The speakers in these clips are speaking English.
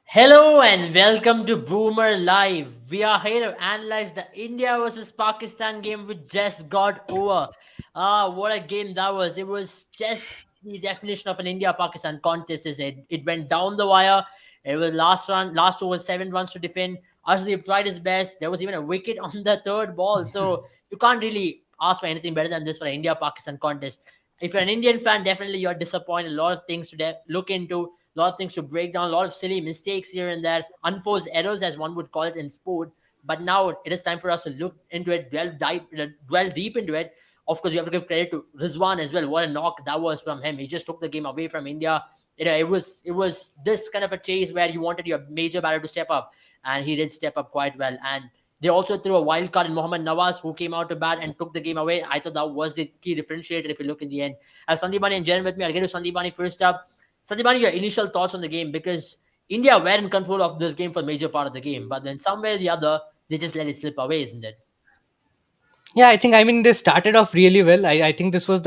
Hello and welcome to Boomer Live. We are here to analyze the India versus Pakistan game which just got over. What a game that was. It was just the definition of an India-Pakistan contest, is it? It went down the wire. It was last over 7 runs to defend. Arshdeep tried his best. There was even a wicket on the third ball. So you can't really ask for anything better than this for an India-Pakistan contest. If you're an Indian fan, definitely you're disappointed. A lot of things to look into, a lot of things to break down, a lot of silly mistakes here and there, unforced errors, as one would call it in sport. But now it is time for us to look into it, dwell deep into it. Of course, you have to give credit to Rizwan as well. What a knock that was from him. He just took the game away from India. It was this kind of a chase where you wanted your major batter to step up, and he did step up quite well. And they also threw a wild card in Mohammad Nawaz, who came out to bat and took the game away. I thought that was the key differentiator if you look in the end. As Sandeep Bani and Jen with me, I'll get to Sandeep Bani first up. Sandeep, your initial thoughts on the game, because India were in control of this game for the major part of the game, but then somewhere or the other they just let it slip away, isn't it? Yeah, I think they started off really well. I think this was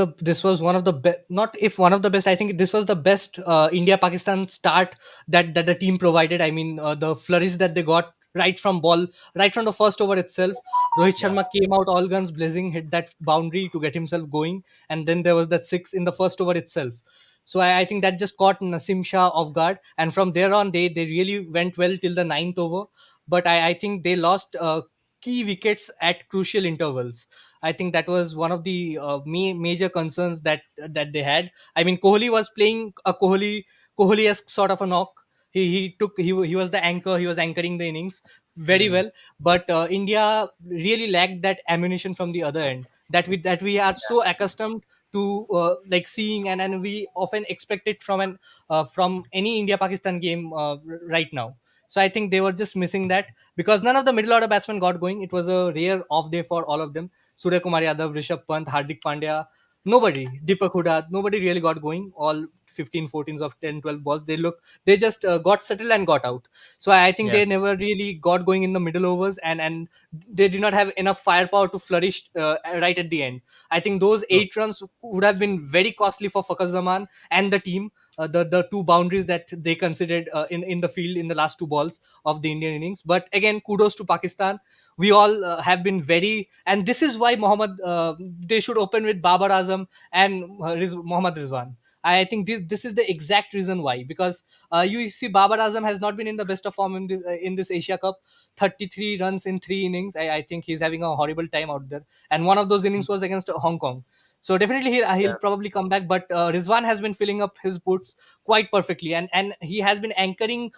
one of the not if one of the best. I think this was the best India Pakistan start that the team provided. The flourish that they got right from the first over itself. Rohit Yeah, Sharma came out all guns blazing, hit that boundary to get himself going, and then there was that six in the first over itself. So I think that just caught Nasim Shah off guard, and from there on they really went well till the ninth over. But I think they lost key wickets at crucial intervals. I think that was one of the major concerns that they had. I mean, Kohli was playing a Kohli-esque sort of a knock. He was the anchor. He was anchoring the innings very mm, well. But India really lacked that ammunition from the other end that we are so accustomed to like seeing, and we often expect it from any India Pakistan game right now. So I think they were just missing that because none of the middle order batsmen got going. It was a rare off day for all of them. Surya Kumar Yadav, Rishabh Pant, Hardik Pandya, nobody, Deepak Hooda, nobody really got going. All 15, 14s of 10, 12 balls. They just got settled and got out. So I think yeah, they never really got going in the middle overs, and they did not have enough firepower to flourish right at the end. I think those true. 8 runs would have been very costly for Fakhar Zaman and the team. The two boundaries that they considered in the field in the last two balls of the Indian innings. But again, kudos to Pakistan. We all have been very, and this is why they should open with Babar Azam and Mohammad Rizwan. I think this is the exact reason why, because you see Babar Azam has not been in the best of form in this Asia Cup. 33 runs in 3 innings. I think he's having a horrible time out there, and one of those innings was against Hong Kong. So definitely he'll Yeah, probably come back, but Rizwan has been filling up his boots quite perfectly, and he has been anchoring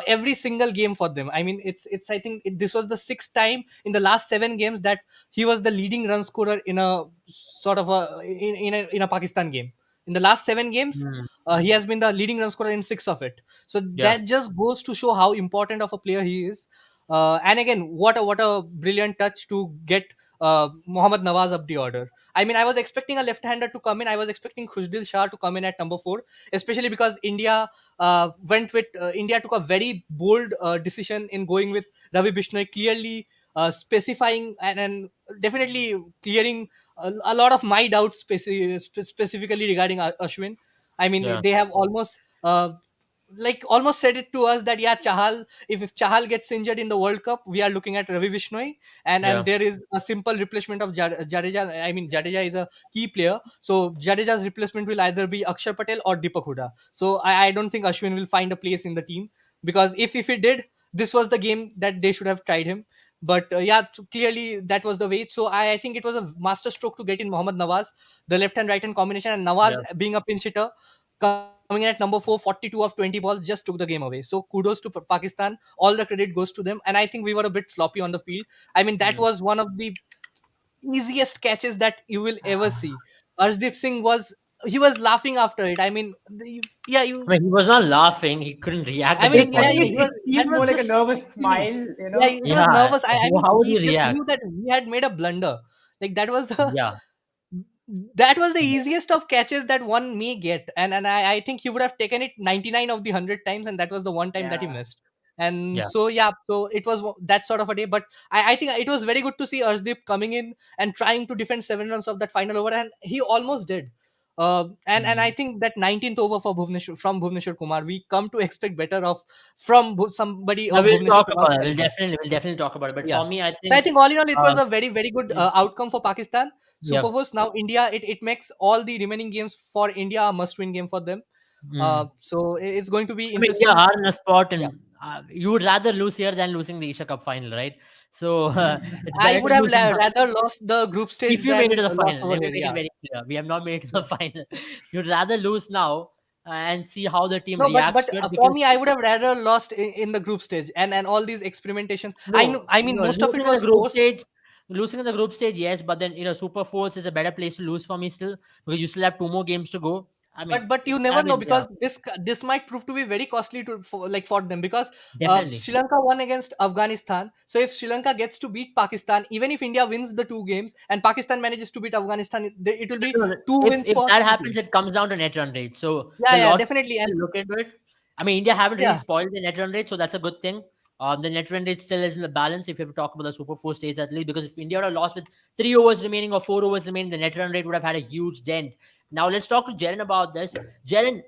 every single game for them. I mean, it's I think this was the sixth time in the last 7 games that he was the leading run scorer in a sort of a Pakistan game. In the last 7 games, mm, he has been the leading run scorer in six of it. So yeah, that just goes to show how important of a player he is. And again, what a brilliant touch to get Mohammad Nawaz up the order. I mean, I was expecting a left-hander to come in. I was expecting Khushdil Shah to come in at number 4, especially because India took a very bold decision in going with Ravi Bishnoi, clearly specifying and definitely clearing a lot of my doubts, specifically regarding Ashwin. I mean, yeah, they have almost said it to us that yeah, Chahal, if Chahal gets injured in the World Cup, we are looking at Ravi Bishnoi, and yeah, there is a simple replacement of Jadeja. I mean, Jadeja is a key player, so Jadeja's replacement will either be Akshar Patel or Deepak Hooda. So I don't think Ashwin will find a place in the team, because if he did, this was the game that they should have tried him. But yeah, clearly that was the way. So I think it was a master stroke to get in Mohammad Nawaz, the left and right hand combination, and Nawaz yeah, being a pinch hitter, coming in at number 4, 42 of 20 balls, just took the game away. So kudos to Pakistan. All the credit goes to them. And I think we were a bit sloppy on the field. I mean, that mm. was one of the easiest catches that you will ever see. Arshdeep Singh was laughing after it. I mean, yeah, I mean, he was not laughing; he couldn't react I at that mean, It, yeah, point. it, he it was. That seemed was more like the a nervous feeling. smile, Yeah, he was Yeah, nervous. I mean, how would he he just react? knew that he had made a blunder. Like Yeah, that was the easiest of catches that one may get, and I think he would have taken it 99 of the 100 times, and that was the one time that he yeah. missed. And yeah, so yeah, so it was that sort of a day. But I think it was very good to see Arshdeep coming in and trying to defend 7 runs of that final over, and he almost did. And I think that 19th over for Bhuvneshwar, from Bhuvneshwar Kumar, we come to expect better of from somebody Now of we'll Bhuvneshwar talk Kumar's about it. caliber. We'll definitely talk about it. But Yeah. for me, I So I think, think all in all, it uh, was a very, very good yeah, outcome for Pakistan. yeah. Superforce. Now India, it makes all the remaining games for India a must-win game for them. Mm. So it's going to be I mean, India interesting. are in a spot, Yeah. and you would rather lose here than losing the Asia Cup final, right? So it's I better would to have lose in the. rather lost the group If stage you made it than to the lost final, over let me here. make it Yeah. very clear: we have not made it to the final. You'd rather lose now and see how the team No, but reacts to it for because me, I would have rather lost in the group stage, and all these experimentations. I know. no, I mean, no, most of it losing in the was group forced. stage, yes, but then Super Force is a better place to lose for me still because you still have two more games to go. I mean, But you it's never gotta be know, yeah, because this might prove to be very costly to for them, because definitely. Sri Lanka won against Afghanistan. So if Sri Lanka gets to beat Pakistan, even if India wins the two games and Pakistan manages to beat Afghanistan, it will be No, no, two wins if for that Sri happens, Lanka. it comes down to net run rate. So Yeah, the yeah, lot definitely. And will look into it. I mean, India haven't really yeah, spoiled the net run rate, so that's a good thing. The net run rate still is in the balance if you have to talk about the Super Four stages at least, because if India would have lost with 3 overs remaining or 4 overs remaining, the net run rate would have had a huge dent. Now let's talk to Jaren about this. Jaren,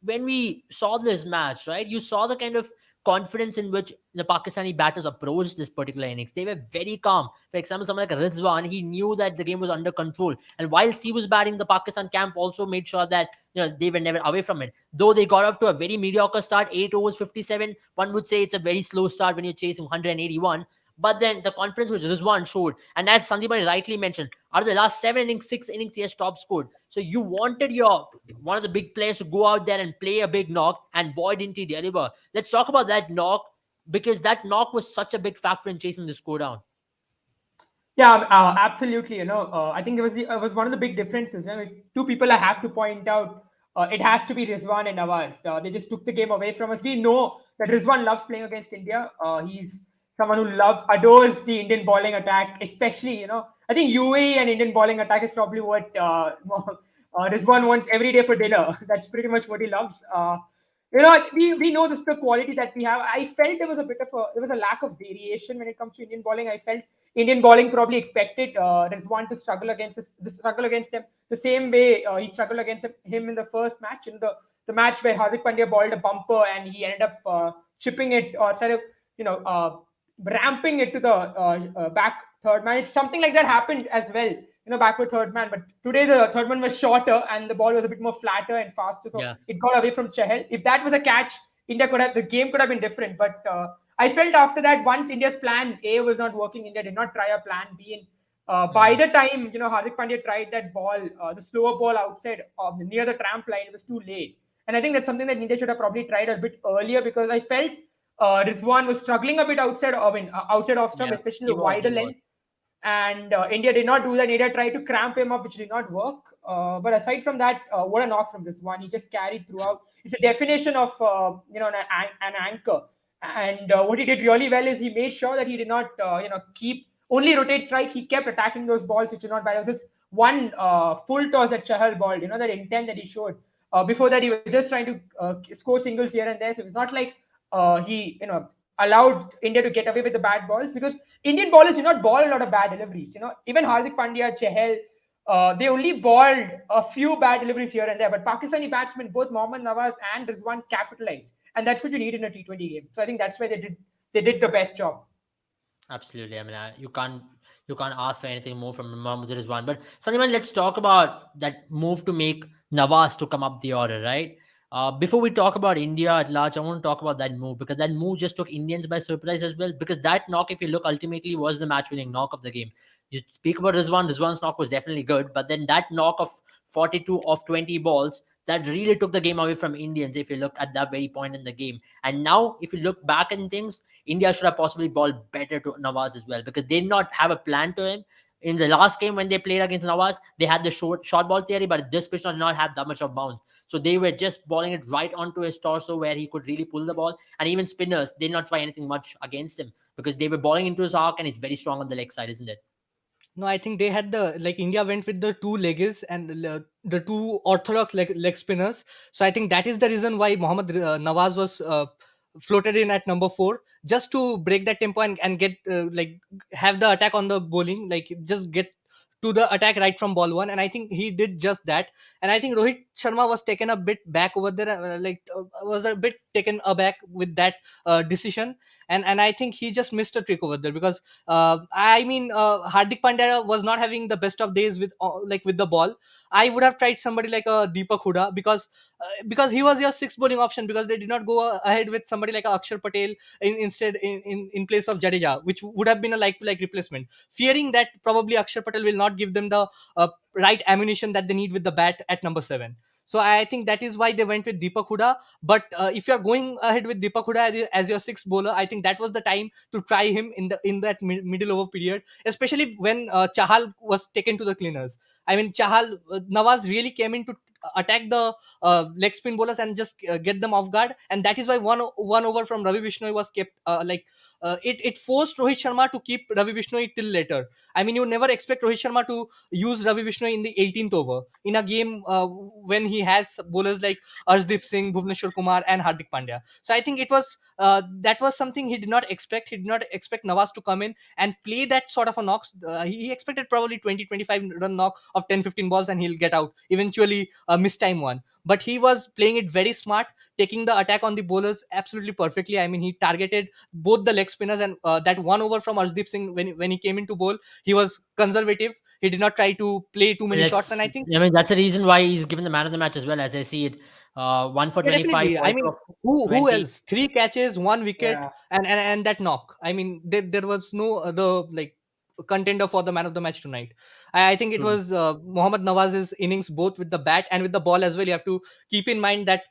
when we saw this match, right, you saw the kind of confidence in which the Pakistani batters approached this particular innings. They were very calm. For example, someone like Rizwan, he knew that the game was under control. And whilst he was batting, the Pakistan camp also made sure that they were never away from it. Though they got off to a very mediocre start, 8 overs, 57. One would say it's a very slow start when you're chasing 181. But then the confidence which Rizwan showed, and as Sandeep Bhai rightly mentioned, out of the last 7 innings, 6 innings, he has top scored. So you wanted your one of the big players to go out there and play a big knock, and boy didn't he deliver. Let's talk about that knock because that knock was such a big factor in chasing the score down. Yeah, absolutely. I think it was one of the big differences. If two people I have to point out, it has to be Rizwan and Nawaz. They just took the game away from us. We know that Rizwan loves playing against India. He's someone who adores the Indian bowling attack, especially. I think UAE and Indian bowling attack is probably what Rizwan wants every day for dinner. That's pretty much what he loves. We know this is the quality that we have. I felt there was a lack of variation when it comes to Indian bowling. I felt Indian bowling probably expected Rizwan to struggle against them the same way he struggled against him in the first match, in the match where Hardik Pandya bowled a bumper and he ended up chipping it, or sort of ramping it to the back third man. It's something like that happened as well, backward third man. But today the third man was shorter and the ball was a bit more flatter and faster, so Yeah, it got away from Chahal. If that was a catch, the game could have been different. But I felt after that, once India's plan A was not working, India did not try a plan B. And by the time Hardik Pandya tried that ball, the slower ball outside near the tramp line, it was too late. And I think that's something that India should have probably tried a bit earlier, because I felt Rizwan was struggling a bit outside. I mean, outside off stump, yeah, especially he the was, wider he was. length. And India did not do that. India tried to cramp him up, which did not work. But aside from that, what a knock from this one. He just carried throughout. It's a definition of an anchor. And what he did really well is he made sure that he did not keep only rotate strike. He kept attacking those balls which did not bad. It was this one full toss that Chahal balled. That intent that he showed. Before that, he was just trying to score singles here and there. So it's not like he allowed India to get away with the bad balls, because Indian bowlers do not ball a lot of bad deliveries. Even Hardik Pandya, Chahal, they only balled a few bad deliveries here and there. But Pakistani batsmen, both Mohammad Nawaz and Rizwan, capitalized, and that's what you need in a T20 game. So I think that's where they did the best job. Absolutely. I mean, you can't ask for anything more from Mohammad Rizwan. But Sandeep, let's talk about that move to make Nawaz to come up the order, right? Before we talk about India at large, I want to talk about that move because that move just took Indians by surprise as well. Because that knock, if you look, ultimately was the match-winning knock of the game. You speak about Rizwan. Rizwan's knock was definitely good, but then that knock of 42 of 20 balls that really took the game away from Indians. If you look at that very point in the game, and now if you look back in things, India should have possibly bowled better to Nawaz as well because they did not have a plan to him. In the last game when they played against Nawaz, they had the short ball theory, but this pitch did not have that much of bounce. So they were just bowling it right onto his torso where he could really pull the ball. And even spinners did not try anything much against him because they were bowling into his arc and he's very strong on the leg side, isn't it? No, I think they had the like India went with the two leggers and the two orthodox leg spinners. So I think that is the reason why Mohammad Nawaz was floated in at number 4, just to break that tempo and get have the attack on the bowling, like just get to the attack right from ball one, and I think he did just that. And I think Rohit Sharma was taken a bit back over there, was a bit taken aback with that decision. And I think he just missed a trick over there, because Hardik Pandya was not having the best of days with with the ball. I would have tried somebody like Deepak Huda, because he was your sixth bowling option, because they did not go ahead with somebody like Akshar Patel instead in place of Jadeja, which would have been a like to like replacement, fearing that probably Akshar Patel will not give them the right ammunition that they need with the bat at number 7. So I think that is why they went with Deepak Huda. But if you are going ahead with Deepak Huda as your sixth bowler, I think that was the time to try him in that middle over period, especially when Chahal was taken to the cleaners. I mean, Nawaz really came in to attack the leg spin bowlers and just get them off guard, and that is why one over from Ravi Bishnoi was kept it forced Rohit Sharma to keep Ravi Bishnoi till later. I mean, you never expect Rohit Sharma to use Ravi Bishnoi in the 18th over in a game when he has bowlers like Arshdeep Singh, Bhuvneshwar Kumar, and Hardik Pandya. So I think it was that was something he did not expect. He did not expect Nawaz to come in and play that sort of a knock. He expected probably 20-25 run knock of 10-15 balls and he'll get out. Eventually, miss time one. But he was playing it very smart, taking the attack on the bowlers absolutely perfectly. I mean, he targeted both the leg spinners, and that one over from Arshdeep Singh, when he came into bowl, he was conservative. He did not try to play too many shots, and I think, I mean, that's the reason why he's given the man of the match as well, as I see it. One for yeah, 25, definitely. I also mean, of who 20. else? Three catches, one wicket, Yeah. and that knock. I mean, there was no other contender for the man of the match tonight. I think it True. was Mohammad Nawaz's innings, both with the bat and with the ball as well. You have to keep in mind that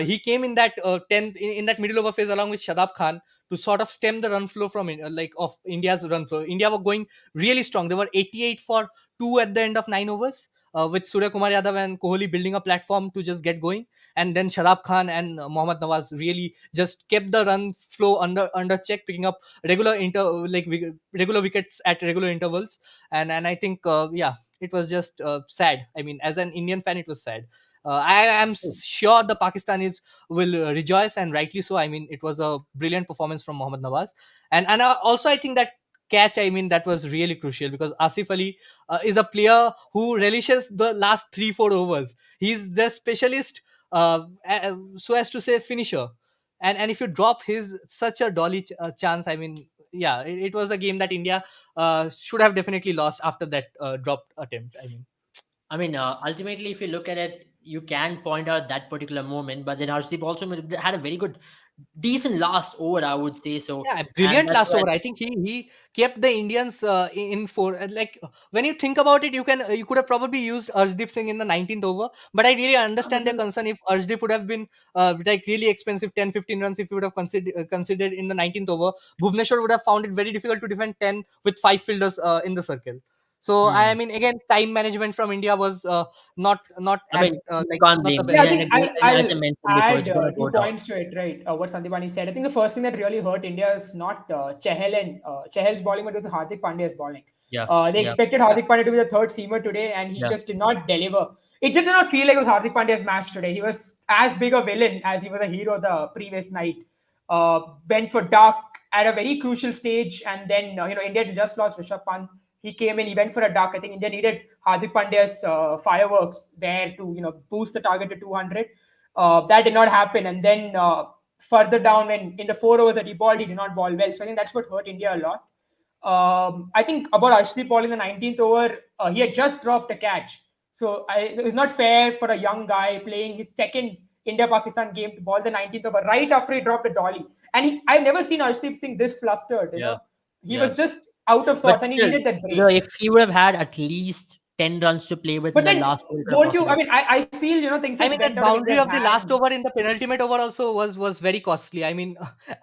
he came in that 10th in that middle over phase along with Shadab Khan to sort of stem the run flow from of India's run flow. India were going really strong. They were 88 for 2 at the end of 9 overs. With Surya Kumar Yadav and Kohli building a platform to just get going, and then Shadab Khan and Mohammad Nawaz really just kept the run flow under check, picking up regular wickets at regular intervals. And I think it was just sad. I mean, as an Indian fan, it was sad. I am sure the Pakistanis will rejoice, and rightly so. I mean, it was a brilliant performance from Mohammad Nawaz, and also I think that catch, I mean, that was really crucial, because Asif Ali is a player who relishes the last 3-4 overs. He's the specialist, so as to say, finisher. And if you drop his such a dolly chance, I mean, yeah, it was a game that India should have definitely lost after that dropped attempt. I mean, I mean, ultimately, if you look at it, you can point out that particular moment, but then Arshdeep also had a very good, decent last over, I would say so. yeah, And brilliant that's last why, over. I think he kept the Indians in four. When you think about it, you could have probably used Arshdeep Singh in the 19th over, but I really understand their concern. If Arshdeep would have been really expensive 10-15 runs, if you would have considered in the 19th over, Bhuvneshwar would have found it very difficult to defend 10 with 5 fielders in the circle. So I hmm. mean, again, time management from India was not I at mean, you can't not the blame. Yeah, best. I think As I I'll mentioned before, add it's going to two go down. points to it, right? What Sandipani said. I think the first thing that really hurt India is not Chahal's bowling, but it was Hardik Pandya's bowling. Yeah, They yeah, expected Yeah, Hardik Pandya to be the third seamer today, and he yeah. just did not deliver. It just did not feel like it was Hardik Pandya's match today. He was as big a villain as he was a hero the previous night. Went for duck at a very crucial stage, and then India had just lost Rishabh Pant. He came in, he went for a duck. I think India needed Hardik Pandya's fireworks there to boost the target to 200. That did not happen, and then further down, when in the 4 overs that he bowled, he did not bowl well. So I think that's what hurt India a lot. I think about Arshdeep Paul in the 19th over, he had just dropped a catch. So it was not fair for a young guy playing his second India-Pakistan game to ball the 19th over right after he dropped the dolly. And I've never seen Arshdeep Singh this flustered. Yeah, He yeah. was just out of But sorts, and he still, needed that break. if he would have had at least 10 runs to play with in But the then, last over, he could have don't you? I possibly. mean, I feel things I just mean, went that out of boundary India's of the last hands. over in the penultimate over also was very costly. I mean,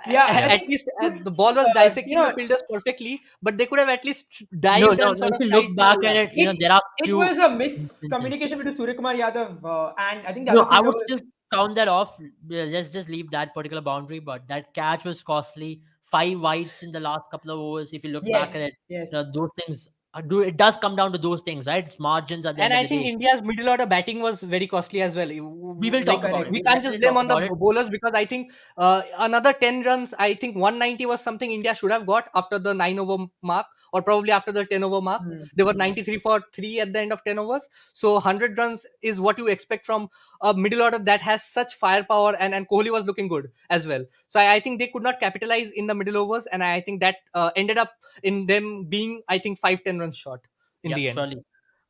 Yeah, I Yeah. at think least to, the ball was uh, you dissecting the know fielders perfectly, but they could have at least No, dived no, and no. sort If of you tried look back to. at it, it there are it few was a instances. miscommunication between Surya Kumar Yadav and I think the No, other I fielder would was. still count that off. Yeah, let's just leave that particular boundary. But that catch was costly. 5 wides in the last couple of overs. If you look Yes, back at it, yes. those things do it does come down to those things, right? It's margins at the And end of I the think day. India's middle order batting was very costly as well. We will Like talk about it. we Correct. We'll can't just definitely blame talk on the about it. bowlers, because I think another 10 runs. I think 190 was something India should have got after the 9 over mark, or probably after the 10 over mark. They were Hmm. 93 for 3 at the end of 10 overs. So 100 runs is what you expect from a middle order that has such firepower, and Kohli was looking good as well. So I think they could not capitalize in the middle overs, and I think that ended up in them being, I think, 5-10 runs short in Yep, the end. surely.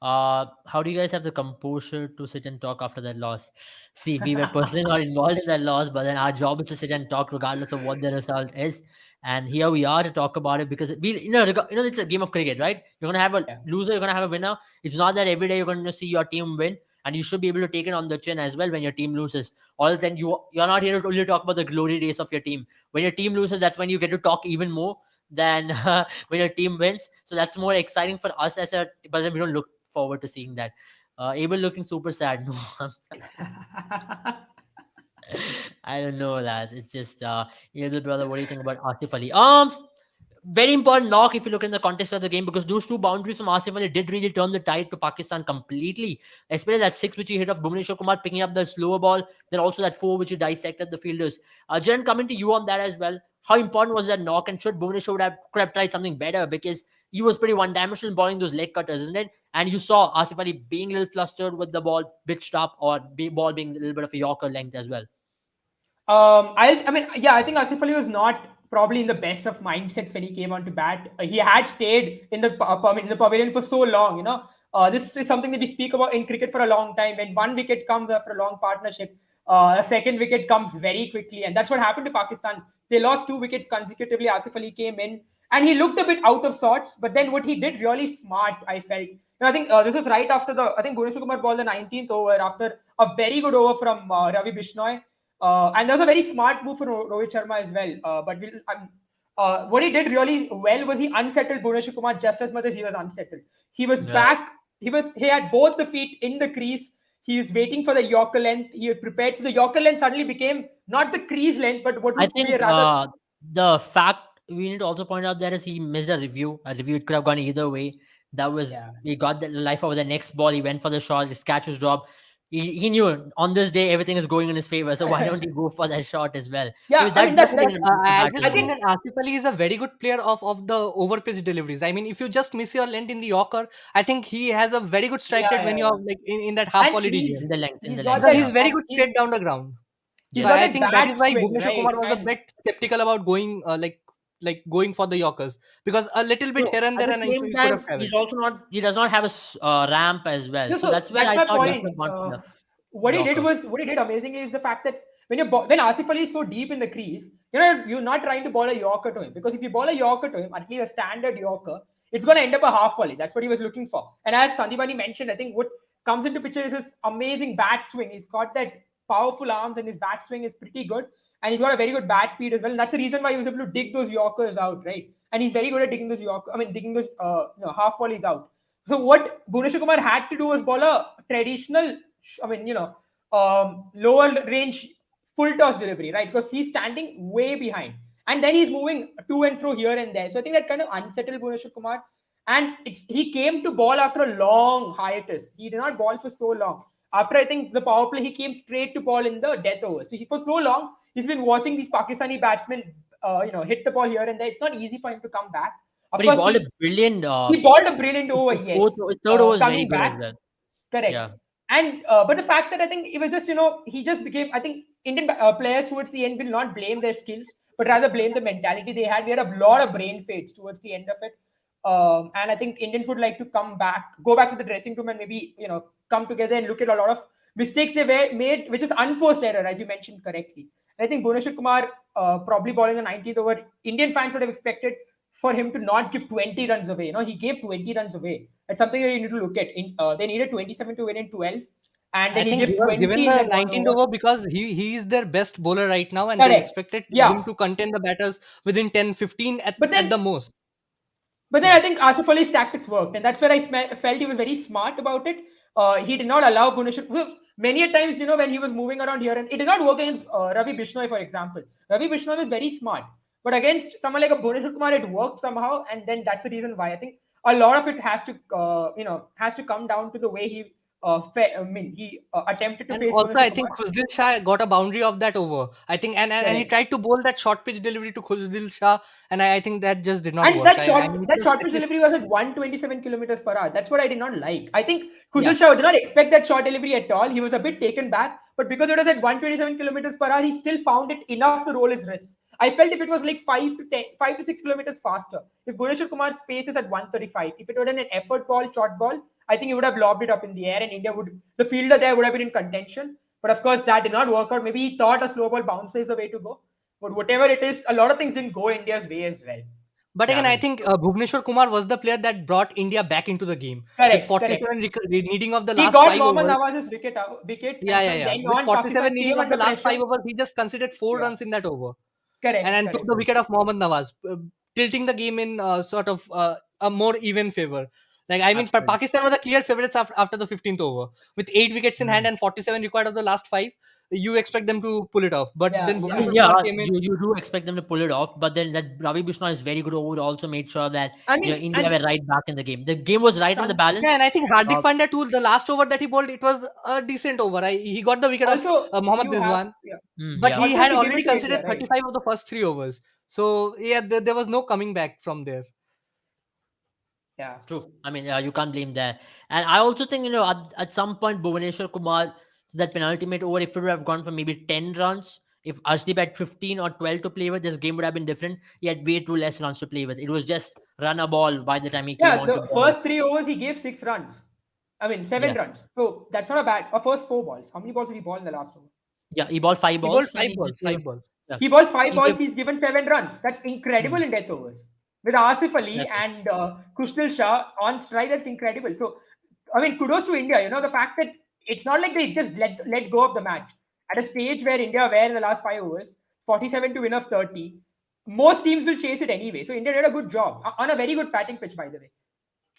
How do you guys have the composure to sit and talk after that loss? See, we were personally not involved in that loss, but then our job is to sit and talk regardless of what the result is. And here we are to talk about it because we, it's a game of cricket, right? You're gonna have a Yeah. loser, you're gonna have a winner. It's not that every day you're gonna see your team win, and you should be able to take it on the chin as well when your team loses. All then you're not here to only talk about the glory days of your team. When your team loses, that's when you get to talk even more than when your team wins. So that's more exciting for us as a. But then we don't look forward to seeing that. Abel looking super sad. No, I don't know that. It's just little brother. What do you think about Asif Ali? Very important knock if you look in the context of the game, because those two boundaries from Asif Ali did really turn the tide to Pakistan completely. Especially that six which he hit of Bhuvneshwar Kumar picking up the slower ball, then also that four which he dissected the fielders. Jen, coming to you on that as well. How important was that knock, and should Bhuvneshwar could have tried something better, because he was pretty one-dimensional bowling those leg cutters, isn't it? And you saw Asif Ali being a little flustered with the ball pitched up, or ball being a little bit of a Yorker length as well. I mean, yeah, I think Asif Ali was not probably in the best of mindsets when he came onto bat. He had stayed in the in the pavilion for so long. This is something that we speak about in cricket for a long time. When one wicket comes after a long partnership, a second wicket comes very quickly, and that's what happened to Pakistan. They lost 2 wickets consecutively. Asif Ali came in, and he looked a bit out of sorts. But then what he did really smart, I felt. I think this is right after the. I think Bhuvneshwar Kumar bowled the 19th over after a very good over from Ravi Bishnoi. And that was a very smart move for Rohit Sharma as well. What he did really well was he unsettled Bhuvneshwar Kumar just as much as he was unsettled. He was Yeah. back. He had both the feet in the crease. He was waiting for the Yorker length. He was prepared. So the Yorker length suddenly became not the crease length, but what I would be a think rather. the fact we need to also point out there is he missed a review. A review, it could have gone either way. That was Yeah. he got the life over the next ball. He went for the shot. His catch was dropped. He knew on this day everything is going in his favor. So why don't he go for that shot as well? Yeah, I mean That that should have that been a I bad just I turn think away. think that Asif Ali is a very good player of the over pitch deliveries. I mean, if you just miss your length in the Yorker, I think he has a very good strike rate yeah, when yeah, you're yeah. like in that half And volley region. In the length, in he's the got length. Because that Yeah. he's very good he's straight down the ground. he's So got Yes. I that think that is bat why swing, Bhuvneshwar right? Kumar was a And bit skeptical about going like going for the Yorkers, because a little bit So here and at there the and same he could have time, traveled. he's also not. He does not have a ramp as well. no, So so that's where that's I my thought he could point. have gone for the Yorker. What he did amazingly is the fact that when Asif Ali is so deep in the crease, you're not trying to bowl a Yorker to him, because if you bowl a Yorker to him, at least a standard Yorker, it's going to end up a half volley. That's what he was looking for. And as Sandipani mentioned, I think what comes into picture is his amazing bat swing. He's got that powerful arms, and his bat swing is pretty good. And he's got a very good bat speed as well. And that's the reason why he was able to dig those Yorkers out, right? And he's very good at digging those digging those half volleys out. So what Bhuvneshwar Kumar had to do was bowl a traditional, lower range full toss delivery, right? Because he's standing way behind, and then he's moving to and fro here and there. So I think that kind of unsettled Bhuvneshwar Kumar. And he came to ball after a long hiatus. He did not ball for so long. After I think the power play, he came straight to ball in the death over. So for so long, he's been watching these Pakistani batsmen, hit the ball here and there. It's not easy for him to come back. Of But he course, balled a brilliant. he balled a brilliant over, yes, His third over was very coming good as back. well. Correct. Yeah. And but the fact that I think it was just he just became, I think Indian players towards the end will not blame their skills, but rather blame the mentality they had. We had a lot of brain fades towards the end of it, and I think Indians would like to go back to the dressing room, and maybe come together and look at a lot of mistakes they were made, which is unforced error, as you mentioned correctly. And I think Bhuvneshwar Kumar probably bowling the 19th over, Indian fans would have expected for him to not give 20 runs away. He gave 20 runs away. That's something that you need to look at. They needed 27 to win in 12, and I then he think gave given 20 in the that one 19th over. over, because he is their best bowler right now, and they Correct. expected Yeah. him to contain the batters within 10-15 But at then the most. But then I think Asif Ali's tactics worked, and that's where felt he was very smart about it. He did not allow Bhuvneshwar. So many a times, when he was moving around here, and it did not work against Ravi Bishnoi, for example. Ravi Bishnoi was very smart, but against someone like a Bhuvneshwar Kumar, it worked somehow, and then that's the reason why I think a lot of it has to has to come down to the way he attempted to And face also, Bhuvneshwar I think Kumar. Khuzdil Shah got a boundary of that over. I think, and he Correct. tried to bowl that short pitch delivery to Khuzdil Shah, and I think that just did not And work. I mean, it that was short at pitch least, delivery was at 127 kilometers per hour. That's what I did not like. I think yeah. Kushal Shah did not expect that short delivery at all. He was a bit taken back, but because it was at 127 kilometers per hour, he still found it enough to roll his wrist. I felt if it was like 5 to 6 kilometers faster, if Bhuvneshwar Kumar's pace is at 135, if it were an effort ball, short ball, I think he would have lobbed it up in the air, and the fielder there would have been in contention. But of course, that did not work out. Maybe he thought a slow ball bouncer is the way to go. But whatever it is, a lot of things didn't go India's way as well. But Yeah, I again, I mean, think Bhuvneshwar Kumar was the player that brought India back into the game with Correct, correct. 47 needing of the He last got five Mohammad overs. Nawaz's wicket, Yeah, and yeah, from yeah. then With on, 47 Pakistan needing came of the under last pressure. five overs, he just conceded four Yeah, runs in that over, correct, and took correct. the wicket of Mohammad Nawaz, tilting the game in sort of a more even favor. Like, I mean, absolutely. Pakistan were the clear favorites after the 15th over. With 8 wickets in hand Mm. and 47 required of the last five, you expect them to pull it off. But Yeah, then I yeah. mean, Bhuvneshwar yeah, Kumar came in. you do expect them to pull it off, but then that Ravi Bishnoi is very good over also made sure that I mean, India and were right back in the game. The game was right in the balance. Yeah, and I think Hardik Uh, Pandya too. The last over that he bowled, it was a decent over. He got the wicket of also Mohammad you have, Rizwan, yeah. but yeah, he Also, if had you give already it to India, considered right? 35 of the first 3 overs. So yeah, there was no coming back from there. Yeah, true. I mean, you can't blame that. And I also think, at some point, Bhuvaneshwar Kumar, that penultimate over, if it would have gone for maybe 10 runs, if Arshdeep had 15 or 12 to play with, this game would have been different. He had way too less runs to play with. It was just run a ball by the time he came yeah. on to The bowl. first 3 overs he gave 6 runs. I mean, seven Yeah. runs. So that's not a bad. Or first 4 balls. How many balls did he ball in the last over? Yeah. He balled five He bowled balls and five he balls, just gave, 5 balls. yeah. He balls five He gave, balls. He's given 7 runs. That's incredible hmm, in death overs. With Asif Ali exactly. and Kushnil Shah on strike, that's incredible. So, I mean, kudos to India. The fact that it's not like they just let go of the match at a stage where India were in the last 5 overs, 47 to win of 30. Most teams will chase it anyway. So India did a good job on a very good batting pitch, by the way.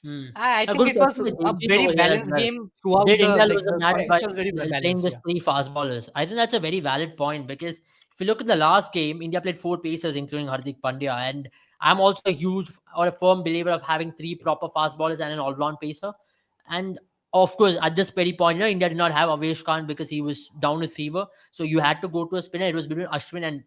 Hmm. I A think good it was question with a Indian very over here as balanced well. game throughout Did the India lose like the the match tournament by was very playing balanced. just Yeah. three fast bowlers? I think that's a very valid point because if you look at the last game, India played four pacers, including Hardik Pandya. And I'm also a huge or a firm believer of having three proper fast bowlers and an all round pacer. And of course, at this very point, India did not have Avesh Khan because he was down with fever. So you had to go to a spinner. It was between Ashwin and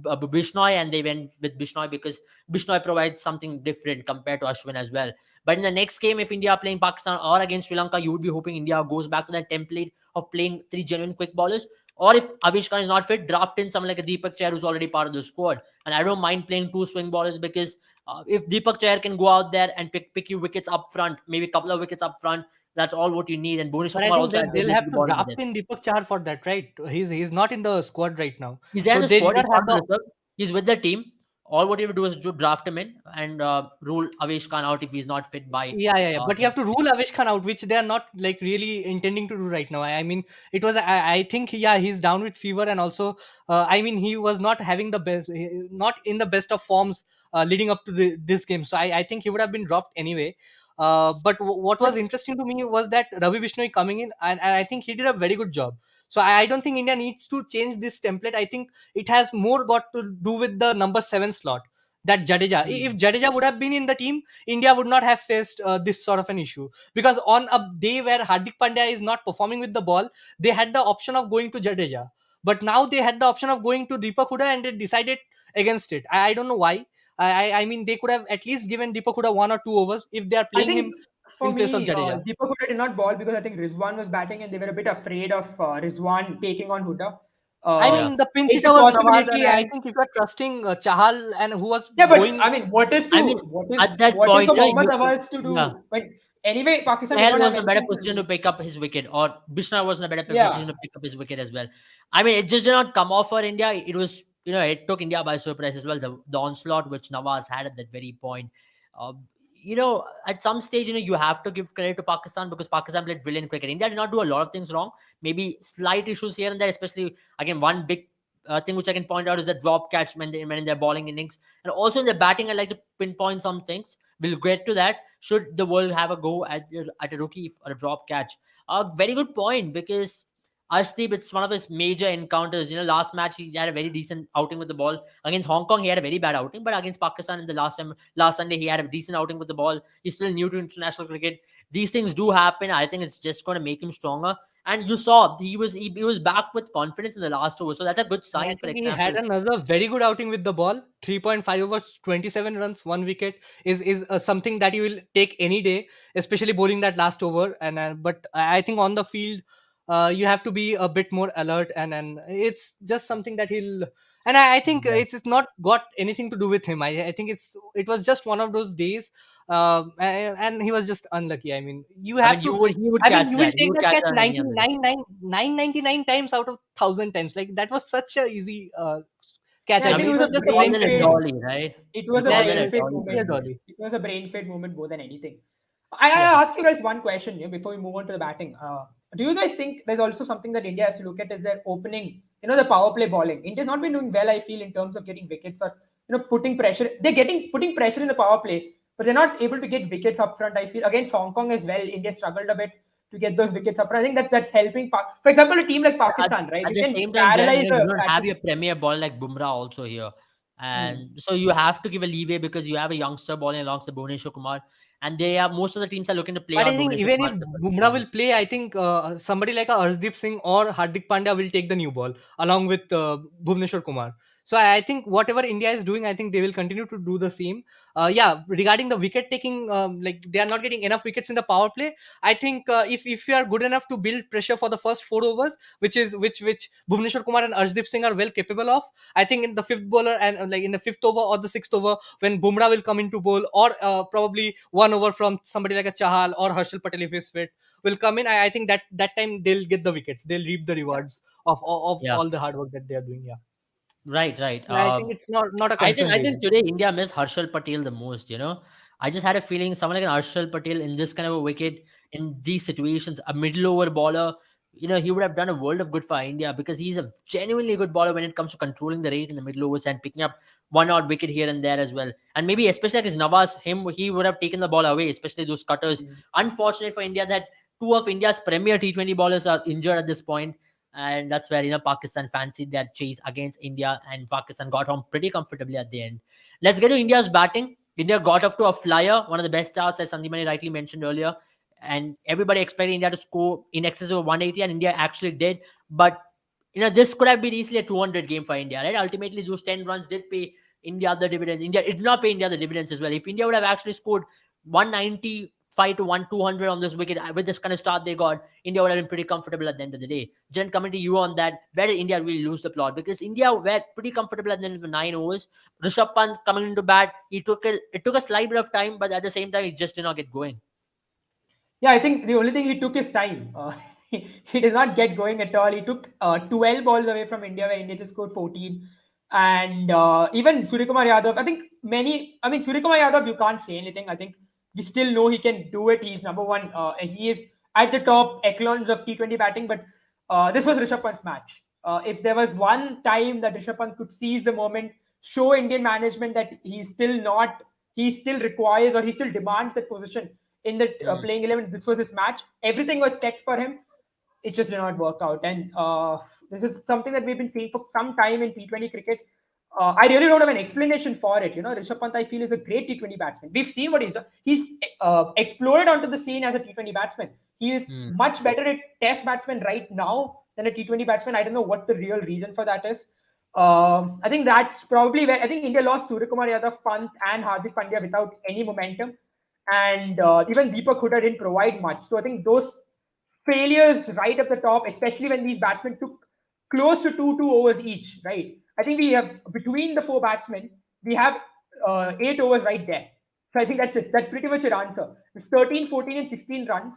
Bishnoi, and they went with Bishnoi because Bishnoi provides something different compared to Ashwin as well. But in the next game, if India are playing Pakistan or against Sri Lanka, you would be hoping India goes back to that template of playing three genuine quick bowlers. Or if Avish Khan is not fit, draft in someone like a Deepak Chair who's already part of the squad. And I don't mind playing two swing bowlers because if Deepak Chair can go out there and pick you wickets up front, maybe a couple of wickets up front, that's all what you need. And Bhuvneshwar But I Kumar think also has that the they'll ability have to to bowl in the draft depth. in Deepak Char for that, right? He's not in the squad right now, He's there in so the they did squad. not He's have part of the. the reserve. He's with the team. All what you have to do is to draft him in and rule Avesh Khan out if he's not fit by. Yeah, yeah, yeah. Uh, But you have to rule Avish Khan out, which they are not like really intending to do right now. I mean, it was. I think yeah, he's down with fever, and also, I mean, he was not having the best, not in the best of forms leading up to this game. So I think he would have been dropped anyway. But what was But interesting to me was that Ravi Bishnoi coming in, and I think he did a very good job. So I don't think India needs to change this template. I think it has more got to do with the number 7 slot. That Jadeja, if hmm. Jadeja would have been in the team, India would not have faced this sort of an issue, because on a day where Hardik Pandya is not performing with the ball, they had the option of going to Jadeja, but now they had the option of going to Deepak Huda and they decided against it. I don't know why. I mean, they could have at least given Deepak Huda 1 or 2 overs if they are I playing him think for in place of me, Jadeja. Deepak Huda did not ball because I think Rizwan was batting and they were a bit afraid of Rizwan taking on Huda. I Uh, Yeah. mean, the pinch it's hitter a was Nawaz, and possibility, I and think if you are trusting Chahal and who was yeah, but going, I mean, what is I mean, to at that what is point, for Mohammad you Awaz to yeah, do when anyway Pakistan did Sahel not have was in a better anything to position to lose. pick up his wicket, or Bishna was in a better Yeah, position to pick up his wicket as well. I mean, it just did not come off for India. It was, it took India by surprise as well. The onslaught which Nawaz had at that very point. At some stage, you have to give credit to Pakistan because Pakistan played brilliant cricket. India did not do a lot of things wrong. Maybe slight issues here and there, especially again one big thing which I can point out is the drop catch when in their bowling innings, and also in their batting. I like to pinpoint some things. We'll get to that. Should the world have a go at a rookie for a drop catch? A very good point because Arshdeep, it's one of his major encounters. Last match he had a very decent outing with the ball. Against Hong Kong, he had a very bad outing, but against Pakistan in the last Sunday, he had a decent outing with the ball. He's still new to international cricket. These things do happen. I think it's just going to make him stronger. And you saw he was back with confidence in the last over, so that's a good And I sign. For think he had example, another very good outing with the ball. 3.5 overs, 27 runs, one wicket is something that you will take any day, especially bowling that last over. And but I think on the field, you have to be a bit more alert, and it's just something that he'll. And I think yeah. it's not got anything to do with him. I think it was just one of those days, and he was just unlucky. I mean, you I have mean, to. he would I mean, catch you will that. He take would that catch catch that on any other day. 999 times out of 1,000 times. Like that was such a easy catch. Yeah, I I I mean, think mean, it it was was a just a you call brain brain that a fade. fade. dolly, right? It You was a call Yeah, that brain a it's fade dolly simply a moment. pretty much. dolly. It was a brain fade moment more than anything. I Yeah. ask you guys one question before we move on to the batting. Do you guys think there's also something that India has to look at is their opening? The power play bowling. India's not been doing well, I feel, in terms of getting wickets or putting pressure. They're getting putting pressure in the power play, but they're not able to get wickets up front. I feel against Hong Kong as well, India struggled a bit to get those wickets up front. I think that's helping. For example, a team like At, Pakistan, right? at You the can same time, Glenn, paralyze you a don't have batting. your premier ball like Bumrah also here. Hmm. And so you have to give a leeway because you have a youngster bowling alongside Bhuvneshwar Kumar. And most of the teams are looking to play But I out think Bhuvneshwar even Kumar if in the first few Bumrah will overs. play, I think somebody like a Arshdeep Singh or Hardik Pandya will take the new ball along with Bhuvneshwar Kumar. So I think whatever India is doing, I think they will continue to do the same. Yeah, regarding the wicket taking, like they are not getting enough wickets in the power play. I think if you are good enough to build pressure for the first 4 overs, which Bhuvneshwar Kumar and Arshdeep Singh are well capable of, I think in the fifth bowler and like in the fifth over or the sixth over when Bumrah will come into bowl or probably 1 over from somebody like a Chahal or Harshal Patel if he's fit will come in. I think that time they'll get the wickets. They'll reap the Yeah. rewards of Yeah, all the hard work that they are doing. Yeah. right, right. So I think it's not a I think concern I think really. today India missed Harshal Patel the most. I just had a feeling someone like an Harshal Patel in this kind of a wicket in these situations, a middle over bowler. He would have done a world of good for India because he's a genuinely good bowler when it comes to controlling the rate in the middle overs and picking up one odd wicket here and there as well. And maybe especially like his Nawaz, he would have taken the ball away, especially those cutters. Mm. Unfortunate for India that two of India's premier T20 bowlers are injured at this point, and that's where Pakistan fancied their chase against India, and Pakistan got home pretty comfortably at the end. Let's get to India's batting. India got off to a flyer, one of the best starts, as Sandeep Mani rightly mentioned earlier, and everybody expected India to score in excess of 180, and India actually did. But this could have been easily a 200 game for India, right? Ultimately, those 10 runs did pay India the dividends. India it did not pay India the dividends as well. If India would have actually scored 195 to 200 on this wicket with this kind of start they got, India would have been pretty comfortable at the end of the day. Jen, coming to you on that, where did India really lose the plot? Because India were pretty comfortable at the end of the 9 overs. Rishabh Pant coming into bat, it took a slight bit of time, but at the same time, it just did not get going. Yeah, I think the only thing he took is time. He did not get going at all. He took 12 balls away from India, where India just scored 14. And even Suryakumar Yadav, I think Suryakumar Yadav, you can't say anything. I think we still know he can do it. He's number one. He is at the top echelons of T20 batting. But this was Rishabh Pant's match. If there was one time that Rishabh Pant could seize the moment, show Indian management that he still requires or he still demands that position in the Mm. playing 11. This was his match. Everything was set for him. It just did not work out. And this is something that we've been seeing for some time in T20 cricket. I really don't have an explanation for it. Rishabh Pant, I feel, is a great T20 batsman. We've seen what he's exploded onto the scene as a T20 batsman. He is Mm. much better at Test batsman right now than a T20 batsman. I don't know what the real reason for that is. I think that's probably where I think India lost Suryakumar Yadav, Pant, and Hardik Pandya without any momentum, and even Deepak Hooda didn't provide much. So I think those failures right at the top, especially when these batsmen took close to two overs each, right? I think we have between the four batsmen, we have 8 overs right there. So I think that's it. That's pretty much your answer. With 13, 14, and 16 runs,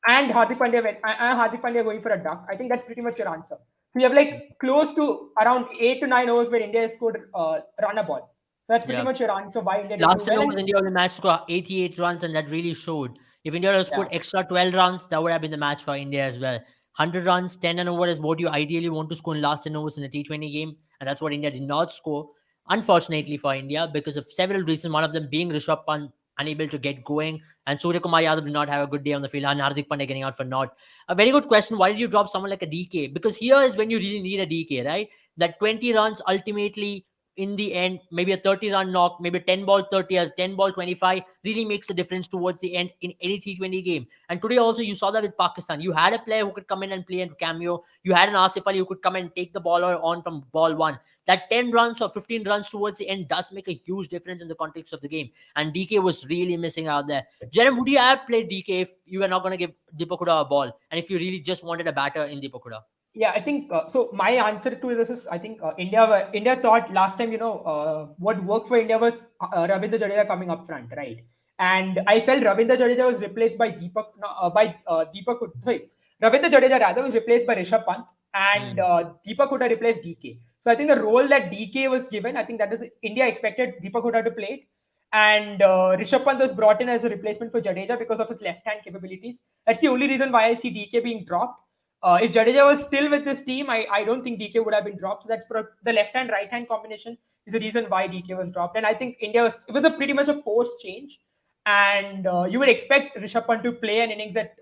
and Hardik Pandya going for a duck. I think that's pretty much your answer. So you have like close to around 8 to 9 overs where India has scored run a ball. So that's pretty Yeah. much your answer why India didn't do Last 10 well. overs, And India only managed to score 88 runs, and that really showed. If India had yeah, scored extra 12 runs, that would have been the match for India as well. 100 runs, 10 and over is what you ideally want to score in last 10 overs in a T20 game, and that's what India did not score. Unfortunately for India, because of several reasons, one of them being Rishabh Pant unable to get going. And Surya Kumar Yadav did not have a good day on the field. And Hardik Pandya getting out for not. A very good question. Why did you drop someone like a DK? Because here is when you really need a DK, right? That 20 runs ultimately in the end, maybe a 30 run knock, maybe 10 ball 30 or 10 ball 25 really makes a difference towards the end in any T20 game. And today also you saw that with Pakistan. You had a player who could come in and play and cameo. You had an Asif Ali who could come and take the ball on from ball one. That 10 runs or 15 runs towards the end does make a huge difference in the context of the game. And DK was really missing out there. Jerem, would you have played DK if you were not going to give Deepak Huda a ball and if you really just wanted a batter in Deepak Huda? Yeah, I think so. My answer to this is, I think India thought last time, what worked for India was Ravindra Jadeja coming up front, right? And I felt Ravindra Jadeja was replaced by Deepak, no, by Deepak. Sorry, Ravindra Jadeja rather was replaced by Rishabh Pant, and Deepak Huda replaced DK. So I think the role that DK was given, I think that is India expected Deepak Huda to play it, and Rishabh Pant was brought in as a replacement for Jadeja because of his left-hand capabilities. That's the only reason why I see DK being dropped. If Jadeja was still with this team, I don't think DK would have been dropped. So that's the left hand right hand combination is the reason why DK was dropped. And I think it was a pretty much a forced change. And you would expect Rishabh Pant to play an innings that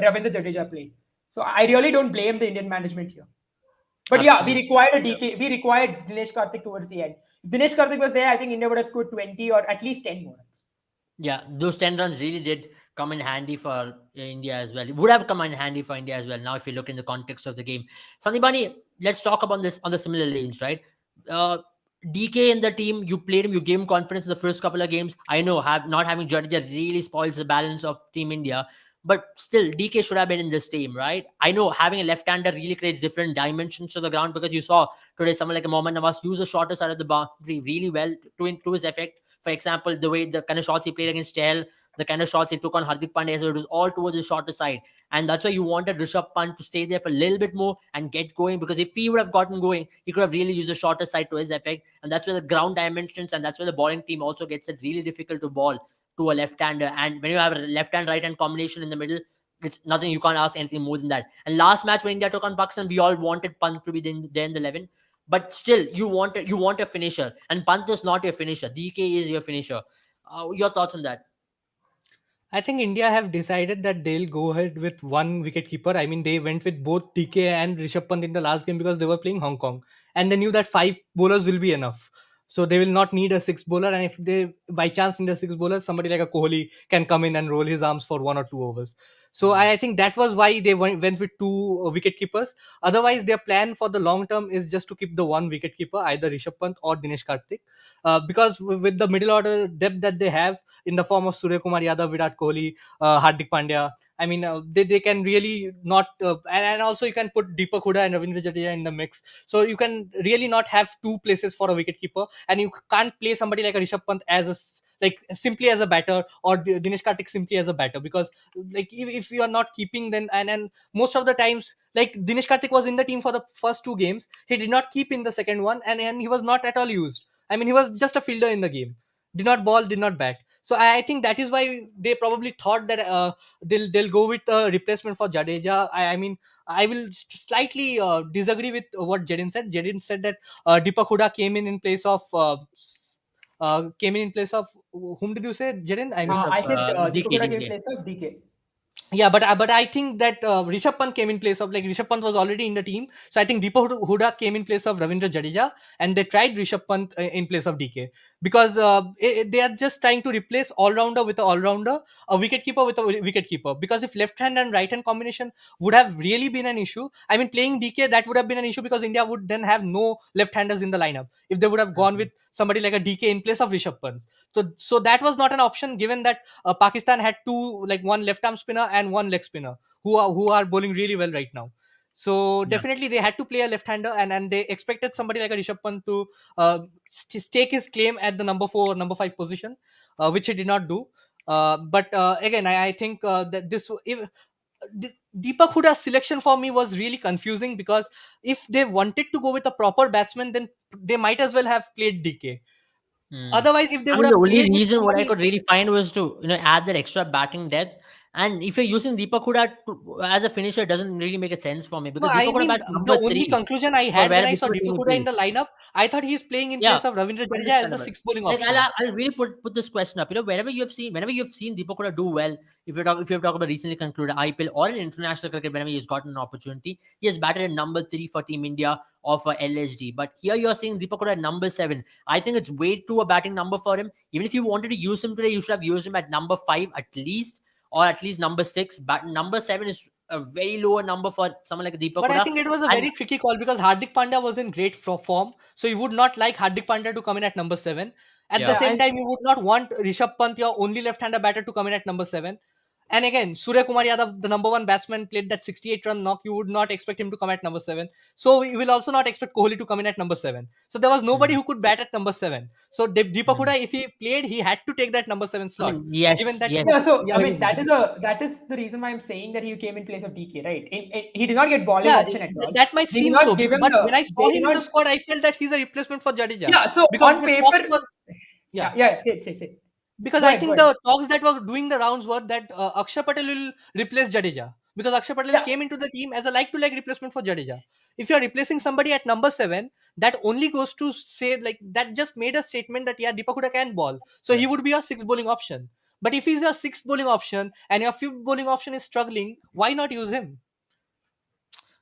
Ravindra Jadeja played. So I really don't blame the Indian management here. But yeah, we Absolutely. required a DK. We required Dinesh Karthik towards the end. If Dinesh Karthik was there, I think India would have scored 20 or at least 10 more runs. Yeah, those 10 runs really did come in handy for India as well. It would have come in handy for India as well. Now, if you look in the context of the game, Sandipani, let's talk about this on the similar lanes, right? Uh, DK in the team, you played him, you gave him confidence in the first couple of games. I know have not having Jadeja really spoils the balance of Team India, but still, DK should have been in this team, right? I know having a left-hander really creates different dimensions to the ground because you saw today someone like a Mohammad Nawaz use the shorter side of the boundary really well to his effect. For example, the way the kind of shots he played against Chahal, the kind of shots he took on Hardik Pandya, so it was all towards the shorter side. And that's why you wanted Rishabh Pant to stay there for a little bit more and get going, because if he would have gotten going, he could have really used the shorter side to his effect. And that's where the ground dimensions and that's where the bowling team also gets it really difficult to ball to a left-hander. And when you have a left-hand, right-hand combination in the middle, it's nothing, you can't ask anything more than that. And last match when India took on Pakistan, we all wanted Pant to be there in the 11, but still you want a finisher, and Pant is not your finisher. DK is your finisher. Your thoughts on that? I think India have decided that they'll go ahead with one wicket keeper. I mean, they went with both TK and Rishabh Pant in the last game because they were playing Hong Kong, and they knew that five bowlers will be enough. So they will not need a sixth bowler, and if they by chance need a sixth bowler, somebody like a Kohli can come in and roll his arms for 1 or 2 overs. So I think that was why they went with two wicket keepers. Otherwise, their plan for the long term is just to keep the one wicket keeper, either Rishabh Pant or Dinesh Karthik, because with the middle order depth that they have in the form of Surya Kumar Yadav, Virat Kohli, Hardik Pandya. I mean, they can really not, and also you can put Deepak Huda and Ravindra Jadeja in the mix. So you can really not have two places for a wicketkeeper, and you can't play somebody like a Rishabh Pant as like simply as a batter, or Dinesh Karthik simply as a batter, because like if you are not keeping, then and most of the times, like Dinesh Karthik was in the team for the first two games, he did not keep in the second one, and he was not at all used. I mean, he was just a fielder in the game, did not ball, did not bat. So I think that is why they probably thought that they'll go with a replacement for Jadeja. I mean, I will slightly disagree with what Jedin said. Jedin said that Deepak Huda came in place of whom did you say, Jedin? I mean, I said Deepak DK, Huda came in DK. place of DK. yeah, but I think that Rishabh Pant came in place of, like, Rishabh Pant was already in the team, so I think Deepak Huda came in place of Ravindra Jadeja, and they tried Rishabh Pant in place of DK, because they are just trying to replace all rounder with a all rounder, a wicket keeper with a wicket keeper. Because if left hand and right hand combination would have really been an issue, I mean, playing DK, that would have been an issue, because India would then have no left handers in the lineup if they would have gone with somebody like a DK in place of Rishabh Pant. So that was not an option, given that Pakistan had two, like one left arm spinner and one leg spinner who are bowling really well right now. So Yeah. definitely they had to play a left hander, and they expected somebody like a Rishabh Pant to stake his claim at the number 4 or number 5 position, which he did not do. But again, I think that this if Deepak Huda's selection for me was really confusing, because if they wanted to go with a proper batsman, then they might as well have played DK. Hmm. Otherwise, if they I would mean, the have only played with reason what I somebody, could really find was to add that extra batting depth. And if you're using Deepak Huda as a finisher, it doesn't really make a sense for me No, because I Deepak Huda mean bats the number only three, conclusion I for had when where I saw Deepak Huda Deepak would Huda in be. the lineup, I thought he's playing in Yeah, place of Ravindra Jadeja as the understandable. sixth bowling Like option. I'll really put this question up. Whenever you've seen Deepak Huda do well, if you're talking about recently concluded IPL or in international cricket, whenever he's gotten an opportunity, he has batted at number three for Team India or for LSG. But here you're seeing Deepak Huda at number seven. I think it's way too a batting number for him. Even if you wanted to use him today, you should have used him at number five at least, or at least number six. But number seven is a very lower number for someone like Deepak But I Huda. think it was a And very tricky call because Hardik Pandya was in great form. So you would not like Hardik Pandya to come in at number seven. At the yeah, Yeah, same and time, you would not want Rishabh Pant, your only left-hander batter, to come in at number seven. And again, Surya Kumar Yadav, the number one batsman, played that 68-run knock. You would not expect him to come at number seven. So you will also not expect Kohli to come in at number seven. So there was nobody mm, who could bat at number seven. So Deepak mm. Huda, if he played, he had to take that number seven I slot. mean, Given yes, that yes, he, yeah, so yeah, I mean that is the reason why I'm saying that he came in place of DK, right? He did not get bowling yeah, option at all. that might They did seem so. not give him But when the. I saw They did him in the not. squad, I felt that he's a replacement for Jadeja Yeah, so because on the talks paper, was yeah. yeah. Say. Because Go I ahead, go think ahead. the talks that were doing the rounds were that Akshay Patel will replace Jadeja because Akshay Patel Yeah, came into the team as a like-to-like replacement for Jadeja. If you are replacing somebody at number seven, that only goes to say like that just made a statement that yeah, Deepak Huda can ball, so he yeah. would be your sixth bowling option. But if he's your sixth bowling option and your fifth bowling option is struggling, why not use him?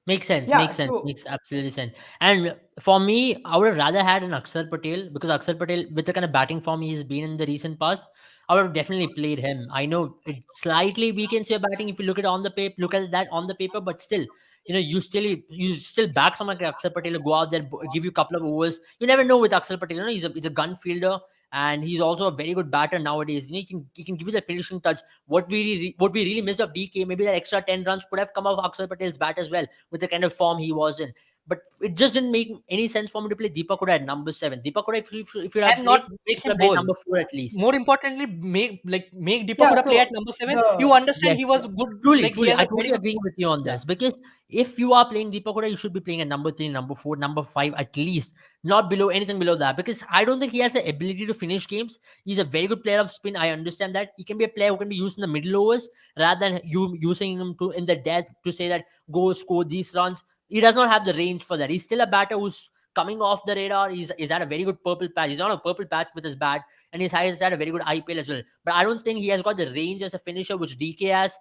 Makes sense. yeah. Makes sense. So Makes absolutely sense. And for me, I would have rather had an Akshar Patel because Akshar Patel, with the kind of batting form he's been in the recent past, I would have definitely played him. I know it slightly weakens your batting if you look at it on the paper, look at that on the paper, but still, you still back someone like Akshar Patel to go out there, give you a couple of overs. You never know with Akshar Patel. He's a gun fielder. And he's also a very good batter nowadays. He can give you the finishing touch. What we really missed of DK, maybe that extra 10 runs could have come off Akshar Patel's bat as well with the kind of form he was in. But it just didn't make any sense for me to play Deepak Huda at number seven. Deepak Huda, if you had And played, not you make should have him played bowl. number four at least. More importantly, make Deepak yeah, Huda play at so number seven. You the understand Yes, he was good, truly, like he truly, has I a very totally good. agree with you on Yeah, this because if you are playing Deepak Huda, you should be playing at number three, number four, number five at least, not below anything below that. Because I don't think he has the ability to finish games. He's a very good player of spin. I understand that he can be a player who can be used in the middle overs rather than you using him to in the death to say that go score these runs. He does not have the range for that. He's still a batter who's coming off the radar. He's had a very good purple patch. He's on a purple patch with his bat, and he's had a very good IPL as well. But I don't think he has got the range as a finisher which DK has,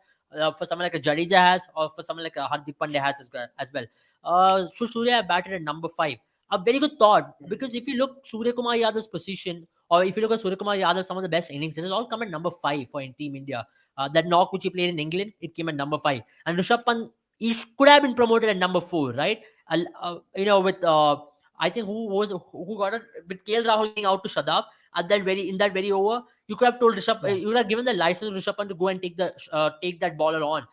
for someone like a Jadeja has, or for someone like a Hardik Pandya has as well. Surya batted at number five. A very good thought because if you look Surya Kumar Yadav's position, or if you look at Surya Kumar Yadav, some of the best innings, it has all come at number five for in Team India. That knock which he played in England, it came at number five. And Rishabh Pant, could have been promoted at number four, right? With I think who got it with KL Rahul getting out to Shadab at that very over. You could have told Rishabh, yeah. you would have given the license to Rishabh Pant to go and take that baller on.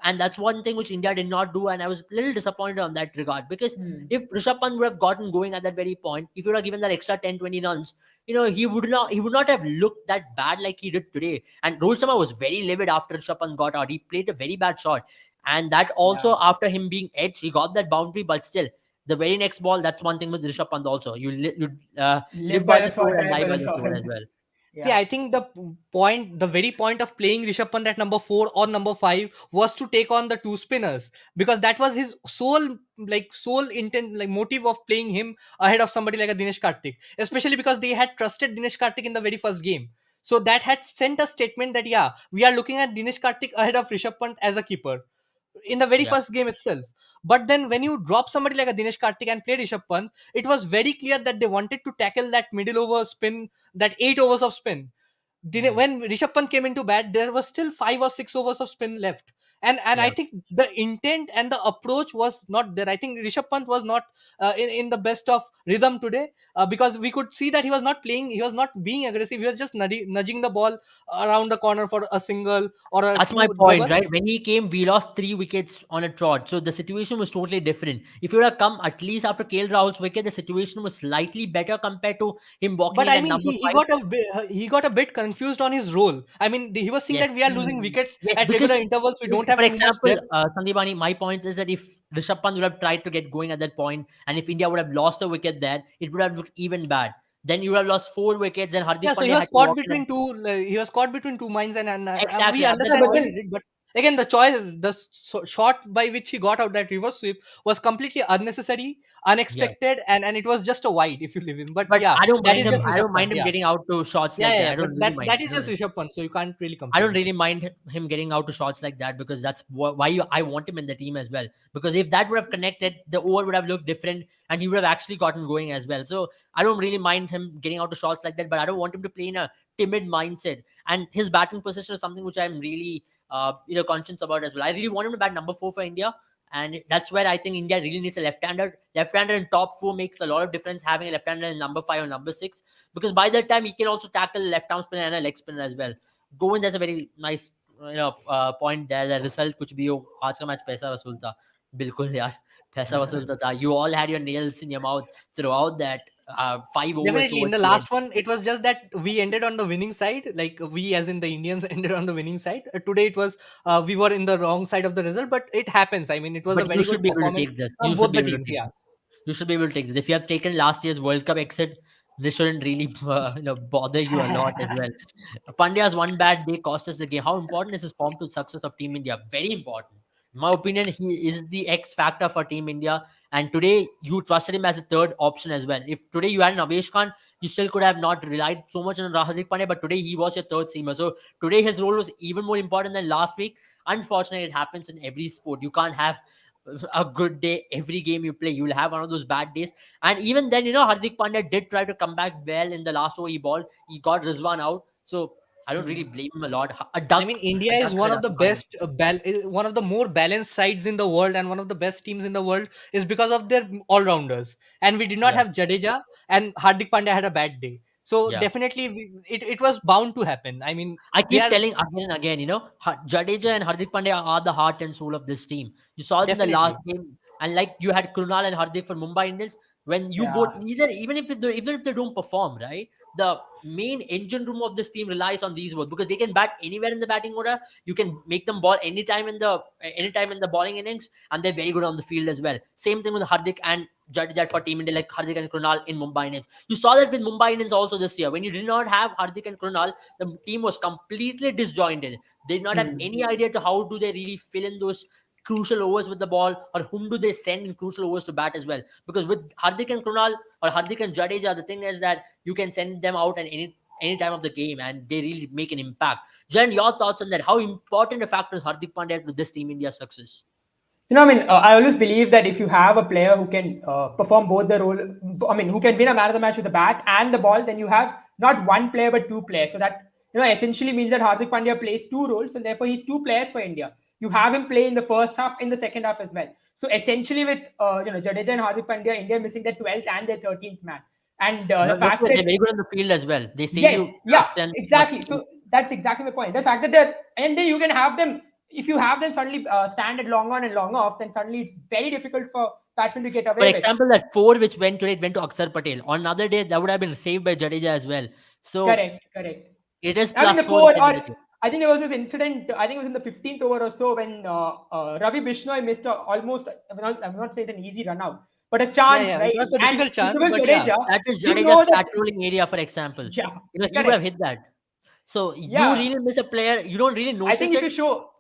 And that's one thing which India did not do, and I was a little disappointed on that regard because hmm, if Rishabh Pant would have gotten going at that very point, if you would have given that extra 10-20 runs, he would not have looked that bad like he did today. And Rohit Sharma was very livid after Rishabh Pant got out. He played a very bad shot, and that yeah. also after him being edged, he got that boundary, but still. The very next ball, that's one thing with Rishabh Pant also. You live Live by by the the sword sword, and die die by by the the sword as sword. well. See, Yeah. I think the very point of playing Rishabh Pant at number four or number five was to take on the two spinners because that was his sole intent, like motive of playing him ahead of somebody like a Dinesh Karthik, especially because they had trusted Dinesh Karthik in the very first game. So that had sent a statement that yeah, we are looking at Dinesh Karthik ahead of Rishabh Pant as a keeper in the very Yeah. first game itself. But then when you drop somebody like a Dinesh Karthik and play Rishabh Pant, it was very clear that they wanted to tackle that middle over spin, that 8 overs of spin. Mm. When Rishabh Pant came into bat, there was still 5 or 6 overs of spin left. And I Yeah. think the intent and the approach was not there. I think Rishabh Pant was not in the best of rhythm today because we could see that he was not playing, he was not being aggressive, he was just nudging the ball around the corner for a single or a That's my two point, double. right? When he came, we lost 3 wickets on a trot. So the situation was totally different. If you would have come at least after KL Rahul's wicket, the situation was slightly better compared to him walking But in I at mean, number he five. got a bit confused on his role. I mean, he was saying Yes. that we are losing Hmm. wickets Yes, at regular because intervals. We if, don't have for too much example, depth. Sandipani, my point is that if Rishabh Pant would have tried to get going at that point, and if India would have lost a wicket there, it would have looked even bad. Then you would have lost 4 wickets, and Yeah, Hardik so he Pandya was had to caught walk in. between two. He was caught between two minds, and we Exactly. Yeah, understand but why Understand? he then did. But Again, the choice, the shot by which he got out that reverse sweep was completely unnecessary, Yeah. unexpected, and it was just a wide if you leave him. But But yeah, I don't that mind is him. just I Rishabh don't Pant. mind him Yeah, getting out to shots yeah, like yeah, that. yeah. I But don't really that mind. is just Rishabh Pant, so you can't really I don't complain. really mind him getting out to shots like that because that's why I want him in the team as well. Because if that would have connected, the over would have looked different, and he would have actually gotten going as well. So I don't really mind him getting out to shots like that, but I don't want him to play in a timid mindset. And his batting position is something which I'm really, conscious about as well. I really want him to bat number 4 for India, and that's where I think India really needs a left-hander. Left-hander in top 4 makes a lot of difference. Having a left-hander in number 5 or number 6, because by that time he can also tackle a left-arm spinner and a leg spinner as well. Govind has a very nice point there. The result कुछ भी हो, आज का match पैसा वसूल था. बिल्कुल यार, पैसा वसूल तो था. You all had your nails in your mouth throughout that 5 overs Definitely, in towards the the end. last one, it was just that we ended on the winning side. Like we, as in the Indians, ended on the winning side. Today, it was we were in the wrong side of the result, but it happens. I mean, it was a But you very should good be able to performance take this. You from should both be the able to teams. take Yeah, this. You should be able to take this. If you have taken last year's World Cup exit, this shouldn't really bother you a lot as well. Pandya's one bad day cost us the game. How important is his form to success of Team India? Very important. In my opinion, he is the X factor for Team India. And today, you trusted him as a third option as well. If today you had an Avesh Khan, you still could have not relied so much on Hardik Pandya, but today he was your third seamer. So today his role was even more important than last week. Unfortunately, it happens in every sport. You can't have a good day every game you play. You'll have one of those bad days. And even then, Hardik Pandya did try to come back well in the last over he balled. He got Rizwan out. So I don't really blame him a lot. I mean, India A is duck is one a of duck the you can't win. best, one of the more balanced sides in the world, and one of the best teams in the world is because of their all rounders. And we did not Yeah, have Jadeja, and Hardik Pandya had a bad day. So yeah. definitely, it was bound to happen. I mean, I they keep are telling again and again, Jadeja and Hardik Pandya are the heart and soul of this team. You saw it in the definitely. last game, and like you had Krunal and Hardik for Mumbai Indians. When you both, Yeah. even if they don't perform, right, the main engine room of this team relies on these both because they can bat anywhere in the batting order. You can make them ball anytime in the bowling innings, and they're very good on the field as well. Same thing with Hardik and Jadeja for Team India, like Hardik and Krunal in Mumbai Indians. You saw that with Mumbai Indians also this year. When you did not have Hardik and Krunal, the team was completely disjointed. They did not have Hmm. any idea to how do they really fill in those crucial overs with the ball, or whom do they send in crucial overs to bat as well. Because with Hardik and Krunal or Hardik and Jadeja, the thing is that you can send them out at any time of the game and they really make an impact. Jen, your thoughts on that? How important a factor is Hardik Pandya to this team India success? I always believe that if you have a player who can perform both the role, who can win a man of the match with the bat and the ball, then you have not one player but two players. So that essentially means that Hardik Pandya plays two roles, and therefore he's two players for India. You have him play in the first half, in the second half as well. So essentially, with Jadeja and Hardik Pandya, India are missing their 12th and their 13th man, and the Not fact that that they're very good on the field as well. They save yes, you yeah, captain, first exactly. So that's exactly the point. The fact that they're and then you can have them if you have them suddenly stand at long on and long off, then suddenly it's very difficult for batsmen to get For away with. example, that four which went today, it went to Akshar Patel. On another day, that would have been saved by Jadeja as well. So Correct, correct. it is I mean, the +4 at four, the end of the or day. I think there was this incident. I think it was in the 15th over or so when Ravi Bishnoi missed almost. I'm not saying an easy run out, but a Yeah, chance, yeah, it right? was a And difficult if chance, it was but yeah, Jadeja, That is you Jadeja's know that. patrolling area, for example. Yeah, He would have correct. hit that. So you Yeah, really miss a player, you don't really I think notice it.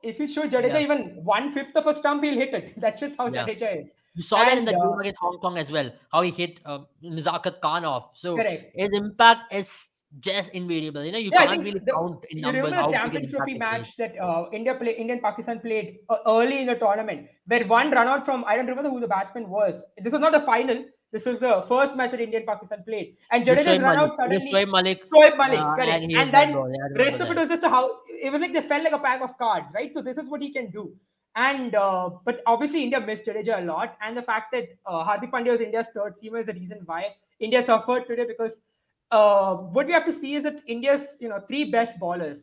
if you show Jadeja Yeah, even 1/5 of a stump, he'll hit it. That's just how yeah. Jadeja is. You saw that in And the game against Hong Kong as well, how he hit Nizakat Khan off. So correct. his impact is just invariable. You Yeah, I can't think really the count in you numbers remember the how big an Champions impact Trophy it match plays. that Indian Pakistan played early in the tournament, where one run out from I don't remember who the batsman was. This was not the final. This was the first match that Indian Pakistan played, and It was Jadeja's Shoaib run Malik. out It was suddenly. Shoaib Malik, Shoaib Malik, correct, and he hit and that then ball. Yeah, I remember rest of it that. was just a how it was like they felt like a pack of cards, right? So this is what he can do. And but obviously India missed Jadeja a lot, and the fact that Hardik Pandya was India's third seamer is the reason why India suffered today because what we have to see is that India's three best bowlers,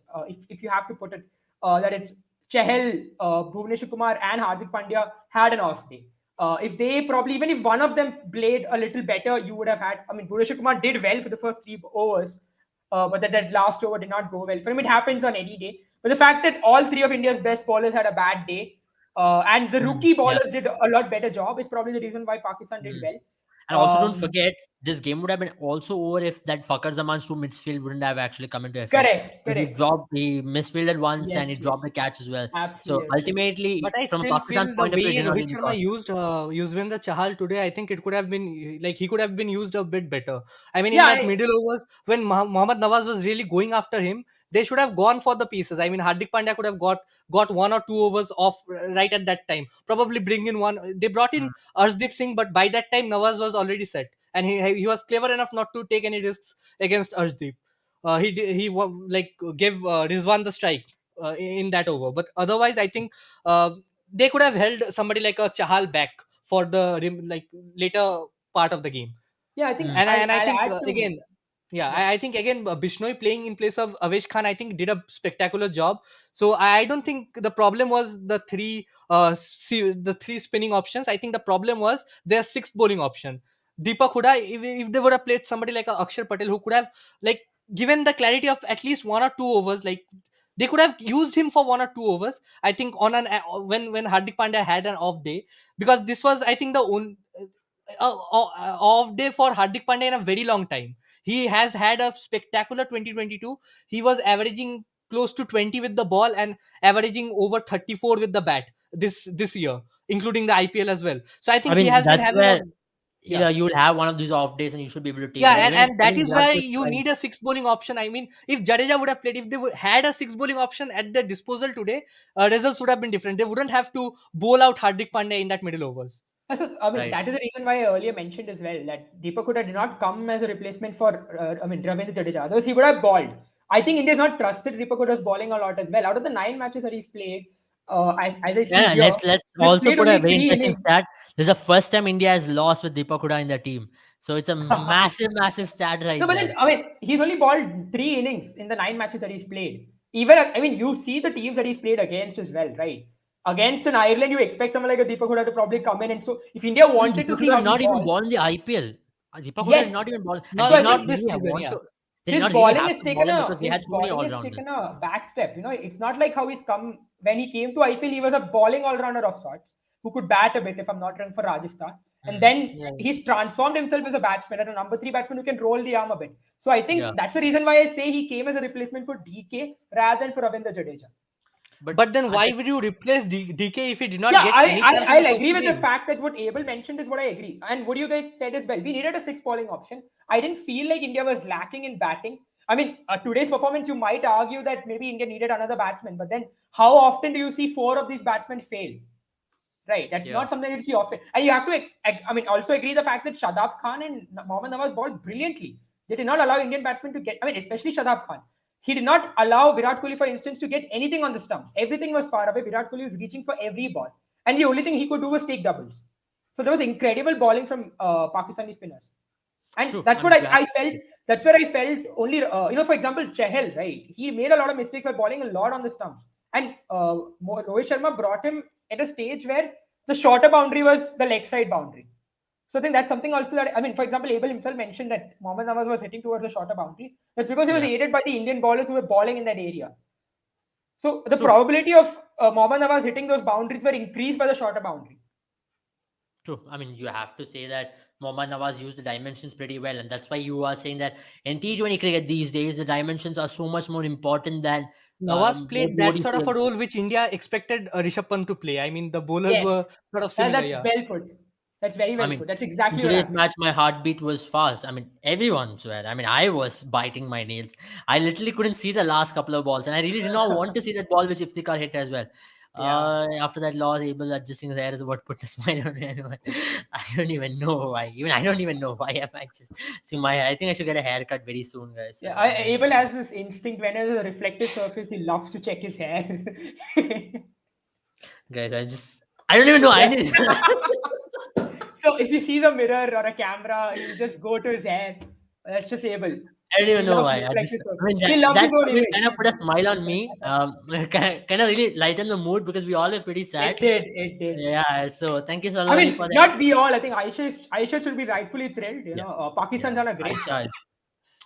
if you have to put it, that is Chahal, Bhuvneshwar Kumar, and Hardik Pandya had an off day. If they probably even if one of them played a little better, you would have had. I mean, Bhuvneshwar Kumar did well for the first three overs, but that last over did not go well for him. It happens on any day. But the fact that all three of India's best bowlers had a bad day, and the rookie Yeah. bowlers did a lot better job is probably the reason why Pakistan did well. And also, don't Um, forget, this game would have been also over if that Fakar Zaman's two midfield wouldn't have actually come into effect. correct, But correct. he misfielded once and Yes, he yes, dropped the catch as well. So absolutely. ultimately, But I from a still Pakistan's feel the point of view, it way did not Rohit really Sharma cost. used Yuzvendra Chahal today, I think it could have been like he could have been used a bit better. I mean, in Yeah, that middle overs when Mohammad Nawaz was really going after him, they should have gone for the pieces. I mean, Hardik Pandya could have got 1 or 2 overs off right at that time. Probably bring in one. They brought in Arshdeep Singh, but by that time Nawaz was already set, and he was clever enough not to take any risks against Arshdeep. Like gave Rizwan the strike in that over, but otherwise I think uh, they could have held somebody like a Chahal back for the like later part of the game. yeah. I think Hmm. And I I'll think add to. again, yeah, Yeah, I think again Bishnoi playing in place of Avesh Khan, I think did a spectacular job. So I don't think the problem was the three spinning options. I think the problem was their sixth bowling option. Deepak Huda, if they would have played somebody like a Akshar Patel who could have like given the clarity of at least 1 or 2 overs, like they could have used him for 1 or 2 overs. I think on an when Hardik Pandya had an off day, because this was I think the only off day for Hardik Pandya in a very long time. He has had a spectacular 2022. He was averaging close to 20 with the ball and averaging over 34 with the bat this year, including the IPL as well. So I I think he mean, has been that's having a where yeah. you will have one of these off days and you should be able to take Yeah, it. and that Even is Virat why was you trying. need a six bowling option. I mean, if Jadeja would have played, if they had a six bowling option at their disposal today, results would have been different. They wouldn't have to bowl out Hardik Pandya in that middle overs. so, I mean, Right. that is the reason why I earlier mentioned as well that Deepak Huda did not come as a replacement for, I mean, Ravindra Jadeja. Otherwise, he would have bowled. I think India's not trusted Deepak Huda's bowling a lot as well. Out of the 9 matches that he's played, as I see Yeah, here, let's he's also played put a only very three interesting innings. stat. This is the first time India has lost with Deepak Huda in the team. So it's a massive, massive stat No, right but then, there. I mean, he's only bowled 3 innings in the 9 matches that he's played. Even, I mean, you see the teams that he's played against as well, right? Against an Ireland, you expect someone like a Deepak Huda to probably come in. And so, if India I mean, wanted to Deepak see Huda how did he not even balls, ball in the IPL. Deepak Huda did yes. not even ball, and So did I Not not think this really season, want yeah. to. They did not really have to ball him because they had so many all his rounders. taken a back step. You know, it's not like how he's come when he came to IPL. He was a bowling all rounder of sorts who could bat a bit, if I'm not wrong, for Rajasthan. And then Yeah. he's transformed himself as a batsman, as a number three batsman who can roll the arm a bit. So I Yeah, think that's the reason why I say he came as a replacement for DK rather than for Ravindra Jadeja. but But then at why the, would you replace DK if he did not Yeah, get any chance in the I'll first agree two with the games? fact that what Abel mentioned is what I agree. And what you guys said as well. We needed a six bowling option. I didn't feel like India was lacking in batting. I mean, today's performance, you might argue that maybe India needed another batsman. But then how often do you see four of these batsmen fail? Right. That's yeah, not something that you see often. And you have to, I mean, also agree the fact that Shadab Khan and Mohammad Nawaz bowled brilliantly. They did not allow Indian batsmen to get, I mean, especially Shadab Khan. He did not allow Virat Kohli, for instance, to get anything on the stumps. Everything was far away. Virat Kohli was reaching for every ball. And the only thing he could do was take doubles. So there was incredible bowling from Pakistani spinners. And true. that's I what mean, you have I felt. That's where I felt only, for example, Chahel, right? He made a lot of mistakes by bowling a lot on the stumps. And Rohit Sharma brought him at a stage where the shorter boundary was the leg side boundary. So I think that's something also that, I mean, for example, Abel himself mentioned that Mohammad Nawaz was hitting towards the shorter boundary. That's because he was yeah, aided by the Indian bowlers who were bowling in that area. So the true. probability of Mohammad Nawaz hitting those boundaries were increased by the shorter boundary. True. I mean, you have to say that Mohammad Nawaz used the dimensions pretty well, and that's why you are saying that in T20 cricket these days, the dimensions are so much more important than Nawaz what, played what that you sort of see. a role which India expected Rishabh Pant to play. I mean, the bowlers Yes, were sort of similar, that's yeah. well put. That's very I well mean, put. That's in exactly what today's happened. match, my heartbeat was fast. I mean, everyone swear. I mean, I was biting my nails. I literally couldn't see the last couple of balls, and I really did not want to see that ball which Iftikhar hit as well. Yeah. After that loss, Abel adjusting his hair is what put a smile on me. I don't even know why. Even I don't even know why am I just see my hair. I think I should get a haircut very soon, guys. Yeah, I mean, Abel has this instinct whenever there's a reflective surface, he loves to check his hair. guys, I don't even know. I Yeah. did. So if he sees a mirror or a camera, he'll just go to his hair. That's just Abel. I don't He even know loves why. reflective I mean surface. He that loves that his own comment kind of image. put a smile on me. Kind of really lighten the mood because we all are pretty sad. It did. It did. Yeah. So thank you, I Saloni, for mean, that. not we all. I think Aisha should be rightfully thrilled. Yeah. Pakistan's Yeah. done a great Aisha. job.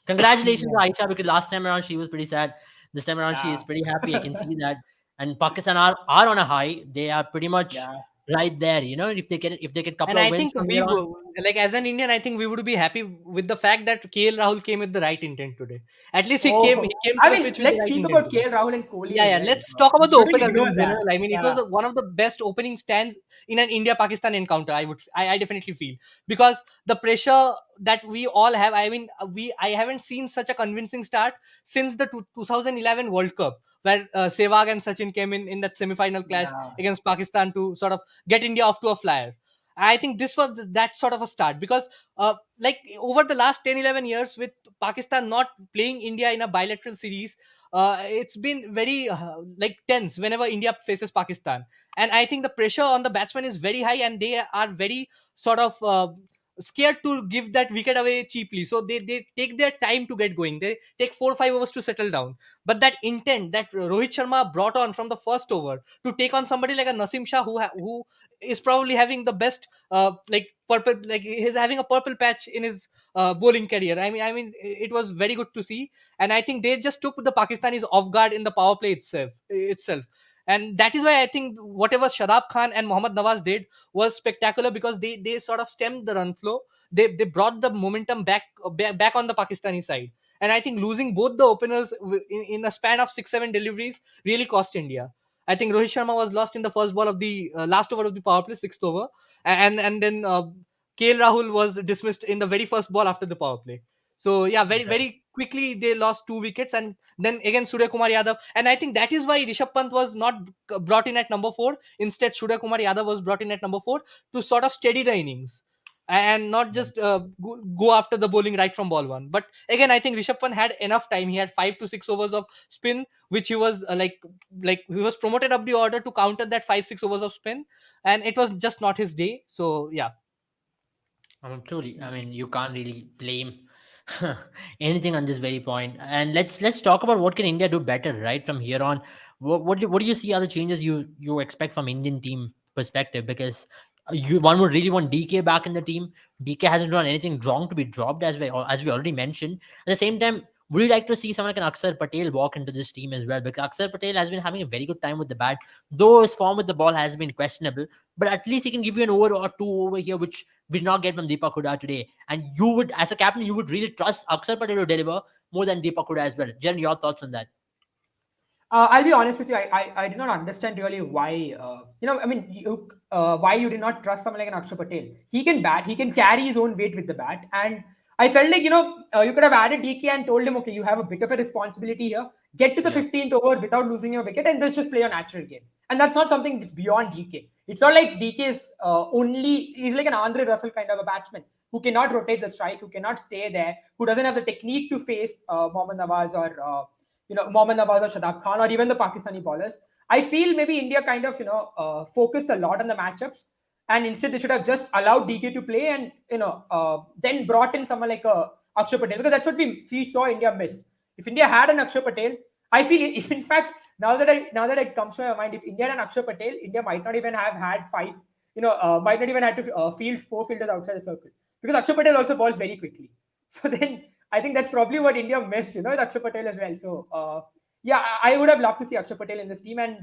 Congratulations Yeah. to Aisha because last time around she was pretty sad. This time around she Yeah. is pretty happy. I can see that. And Pakistan are on a high. They are pretty much Yeah. right there. You know, if they get a couple And of I wins think from here on. like as an Indian, I think we would be happy with the fact that KL Rahul came with the right intent today. At least he Oh, came to I the mean, pitch with the let's right speak intent about today. KL Rahul and Kohli Yeah, as yeah. well. Let's talk We about the shouldn't openers ignore in that. general. I mean, it was Yeah. one of the best opening stands in an India-Pakistan encounter. I definitely feel, because the pressure that we all have. I mean, I haven't seen such a convincing start since the 2011 World Cup, where Sehwag and Sachin came in that semi-final clash Yeah. against Pakistan to sort of get India off to a flyer. I think this was that sort of a start, because like over the last 10-11 years, with Pakistan not playing India in a bilateral series, it's been very like tense whenever India faces Pakistan. And I think the pressure on the batsmen is very high, and they are very sort of scared to give that wicket away cheaply. So they take their time to get going. They take 4 or 5 overs to settle down. But that intent that Rohit Sharma brought on from the first over to take on somebody like a Nasim Shah, who is probably having the best like purple, like he's having a purple patch in his bowling career. I mean, it was very good to see. And I think they just took the Pakistanis off guard in the power play itself. And that is why I think whatever Shadab Khan and Mohammad Nawaz did was spectacular, because they sort of stemmed the run flow. They brought the momentum back on the Pakistani side. And I think losing both the openers in a span of 6-7 deliveries really cost India. I think Rohit Sharma was lost in the first ball of the last over of the power play, sixth over, and then KL Rahul was dismissed in the very first ball after the power play. So yeah, very quickly they lost 2 wickets, and then again Surya Kumar Yadav, and I think that is why Rishabh Pant was not brought in at number 4. Instead, Surya Kumar Yadav was brought in at number 4 to sort of steady the innings and not just go after the bowling right from ball one. But again, I think Rishabh Pant had enough time. He had 5 to 6 overs of spin, which he was like he was promoted up the order to counter that 5 6 overs of spin, and it was just not his day. So yeah. Truly, I mean, you can't really blame anything on this very point. And let's talk about what can India do better, right, from here on. What do you see are the changes you expect from Indian team perspective? Because one would really want DK back in the team. DK hasn't done anything wrong to be dropped, as we already mentioned. At the same time, would you like to see someone like an Akshar Patel walk into this team as well? Because Akshar Patel has been having a very good time with the bat, though his form with the ball has been questionable. But at least he can give you an over or two over here, which we did not get from Deepak Huda today. And you would, as a captain, you would really trust Akshar Patel to deliver more than Deepak Huda as well. Jen, your thoughts on that? I'll be honest with you. I did not understand really why. I mean, why you did not trust someone like an Akshar Patel. He can bat. He can carry his own weight with the bat. And I felt like you could have added DK and told him, okay, you have a bit of a responsibility here. Get to the Yeah. 15th over without losing your wicket, and let's just play a natural game. And that's not something beyond DK. It's not like DK is only. He's like an Andre Russell kind of a batsman who cannot rotate the strike, who cannot stay there, who doesn't have the technique to face Mohammad Nawaz or Mohammad Nawaz or Shadab Khan or even the Pakistani bowlers. I feel maybe India kind of focused a lot on the matchups, and instead they should have just allowed DK to play and then brought in someone like Akshar Patel, because that's what we saw India miss. If India had an Akshar Patel, I feel if in fact now that it comes to my mind, if India had an Akshar Patel, India might not even have had five, might not even have to field four fielders outside the circle, because Akshar Patel also balls very quickly. So then I think that's probably what India missed, with Akshar Patel as well. So yeah, I would have loved to see Akshar Patel in this team. And